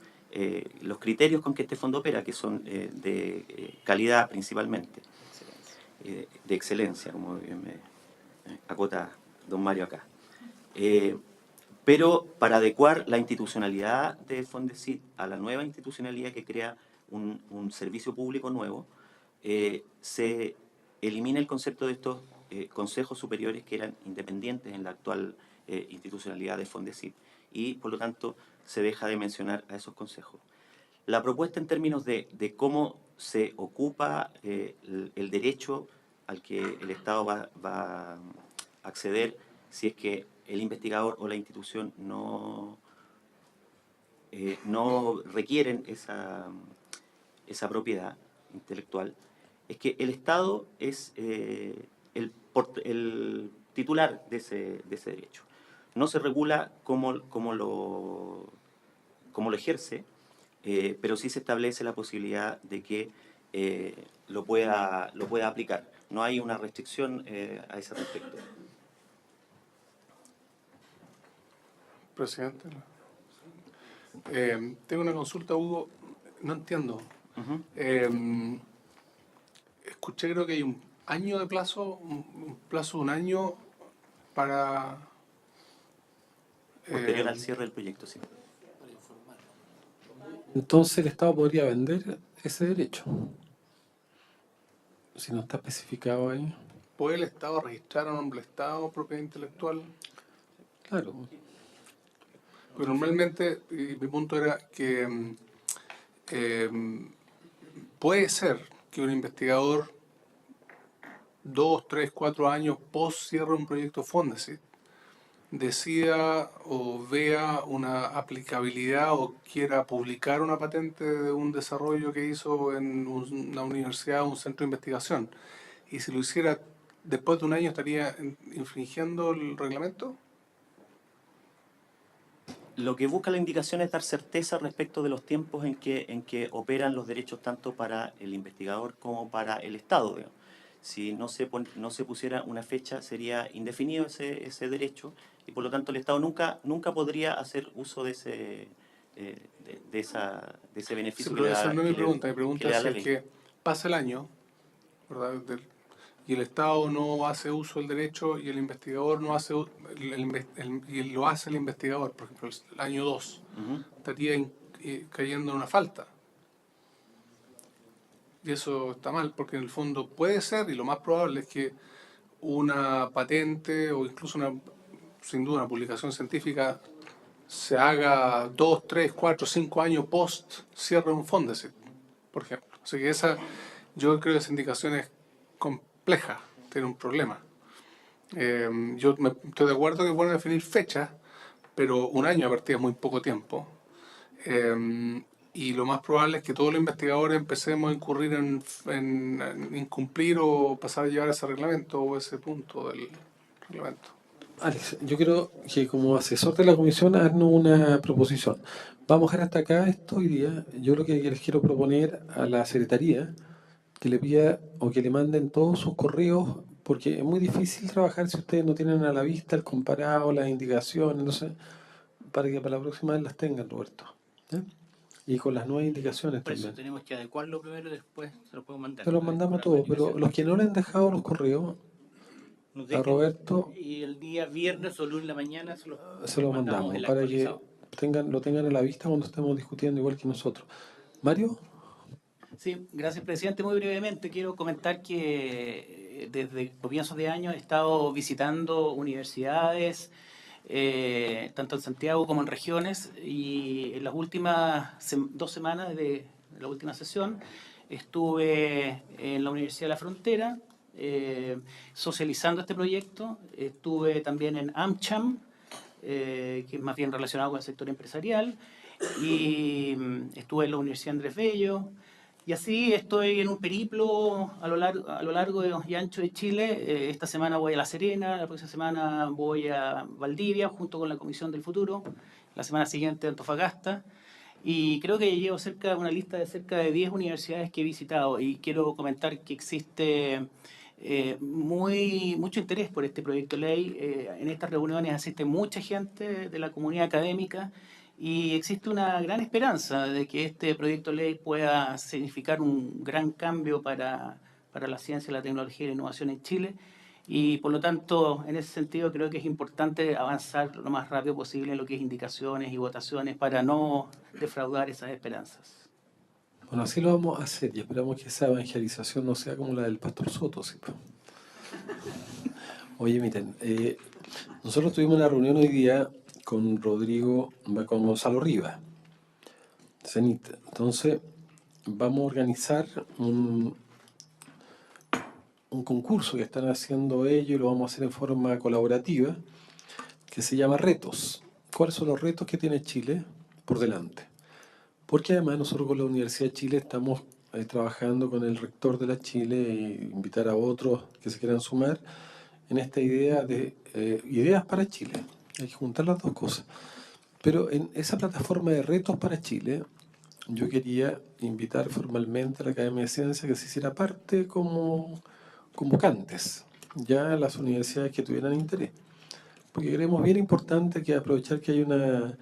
criterios con que este fondo opera, que son de calidad principalmente, de excelencia, como bien me acota don Mario acá. Pero para adecuar la institucionalidad de Fondesit a la nueva institucionalidad que crea un servicio público nuevo, se elimina el concepto de estos consejos superiores que eran independientes en la actual institucionalidad de Fondesit y por lo tanto se deja de mencionar a esos consejos. La propuesta en términos de cómo se ocupa el derecho al que el Estado va a acceder si es que el investigador o la institución no requieren esa propiedad intelectual, es que el Estado es el titular de ese derecho. No se regula cómo lo ejerce, pero sí se establece la posibilidad de que lo pueda aplicar. No hay una restricción a ese respecto. Presidente, tengo una consulta, Hugo. No entiendo. Escuché, creo que hay un año de plazo, un plazo de un año para... Posterior al cierre del proyecto, sí. Entonces el Estado podría vender ese derecho, si no está especificado ahí. ¿Puede el Estado registrar a nombre del Estado propiedad intelectual? Claro. Pero normalmente, mi punto era que puede ser que un investigador 2, 3, 4 años post cierre un proyecto Fondesit decida o vea una aplicabilidad o quiera publicar una patente de un desarrollo que hizo en una universidad o un centro de investigación. Y si lo hiciera después de un año, ¿estaría infringiendo el reglamento? Lo que busca la indicación es dar certeza respecto de los tiempos en que operan los derechos tanto para el investigador como para el Estado. Digamos. Si no se pusiera una fecha, sería indefinido ese derecho y por lo tanto el Estado nunca podría hacer uso de ese beneficio. Sí, pero esa no es mi pregunta. Mi pregunta es si que pasa el año, ¿verdad? Y el Estado no hace uso del derecho y el investigador no hace y lo hace el investigador, por ejemplo, el año 2, estaría cayendo en una falta. Y eso está mal, porque en el fondo puede ser, y lo más probable es que una patente o incluso sin duda una publicación científica se haga 2, 3, 4, 5 años post cierre un Fondesit, por ejemplo. Así que yo creo que esa indicación es compleja, tiene un problema. Yo estoy de acuerdo que es bueno definir fechas, pero un año a partir de muy poco tiempo. Y lo más probable es que todos los investigadores empecemos a incurrir en incumplir o pasar a llevar ese reglamento o ese punto del reglamento. Alex, yo creo que como asesor de la comisión haznos una proposición. Vamos a dejar hasta acá esto hoy día. Yo lo que les quiero proponer a la secretaría que le pida o que le manden todos sus correos, porque es muy difícil trabajar si ustedes no tienen a la vista el comparado, las indicaciones, entonces, para que para la próxima vez las tengan, Roberto. ¿Eh? Y con las nuevas indicaciones Por eso también. tenemos que adecuarlo primero y después se lo puedo mandar. Se los mandamos todos, pero los que no le han dejado los correos, Nos a dejen, Roberto y el día viernes o lunes en la mañana se los mandamos el para que actualizado. lo tengan a la vista cuando estemos discutiendo igual que nosotros. Mario. Sí, gracias, presidente. Muy brevemente quiero comentar que desde comienzos de año he estado visitando universidades, tanto en Santiago como en regiones, y en las últimas 2 semanas de la última sesión estuve en la Universidad de la Frontera socializando este proyecto. Estuve también en AmCham, que es más bien relacionado con el sector empresarial, y estuve en la Universidad Andrés Bello. Y así estoy en un periplo a lo largo y ancho de Chile. Esta semana voy a La Serena, la próxima semana voy a Valdivia junto con la Comisión del Futuro, la semana siguiente a Antofagasta. Y creo que llevo una lista de cerca de 10 universidades que he visitado, y quiero comentar que existe mucho interés por este proyecto de ley. En estas reuniones asiste mucha gente de la comunidad académica, y existe una gran esperanza de que este proyecto de ley pueda significar un gran cambio para la ciencia, la tecnología y la innovación en Chile. Y por lo tanto, en ese sentido, creo que es importante avanzar lo más rápido posible en lo que es indicaciones y votaciones para no defraudar esas esperanzas. Bueno, así lo vamos a hacer y esperamos que esa evangelización no sea como la del pastor Soto. ¿Sí? Oye, miren, nosotros tuvimos una reunión hoy día con con Gonzalo Rivas, CENIT. Entonces, vamos a organizar un concurso que están haciendo ellos, y lo vamos a hacer en forma colaborativa, que se llama Retos. ¿Cuáles son los retos que tiene Chile por delante? Porque además nosotros con la Universidad de Chile estamos trabajando con el rector de la Chile e invitar a otros que se quieran sumar en esta idea de ideas para Chile. Hay que juntar las dos cosas. Pero en esa plataforma de retos para Chile, yo quería invitar formalmente a la Academia de Ciencias que se hiciera parte como convocantes, ya a las universidades que tuvieran interés. Porque creemos bien importante que aprovechar que hay un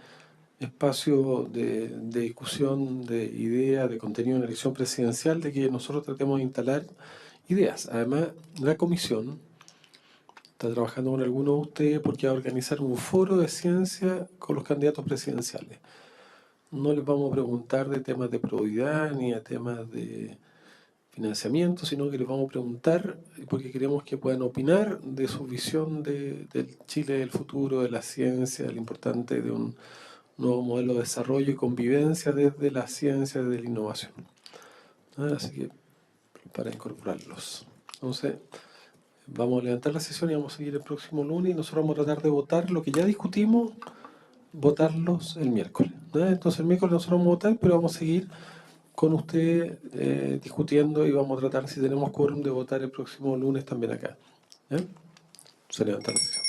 espacio de discusión, de ideas, de contenido en la elección presidencial, de que nosotros tratemos de instalar ideas. Además, la comisión está trabajando con algunos de ustedes porque va a organizar un foro de ciencia con los candidatos presidenciales. No les vamos a preguntar de temas de probidad ni de temas de financiamiento, sino que les vamos a preguntar porque queremos que puedan opinar de su visión del Chile del futuro, de la ciencia, de lo importante de un nuevo modelo de desarrollo y convivencia desde la ciencia, desde la innovación. Así que para incorporarlos. Entonces, vamos a levantar la sesión y vamos a seguir el próximo lunes, y nosotros vamos a tratar de votar lo que ya discutimos, votarlos el miércoles. Entonces el miércoles nosotros vamos a votar, pero vamos a seguir con usted discutiendo, y vamos a tratar, si tenemos quórum, de votar el próximo lunes también acá. Se levanta la sesión.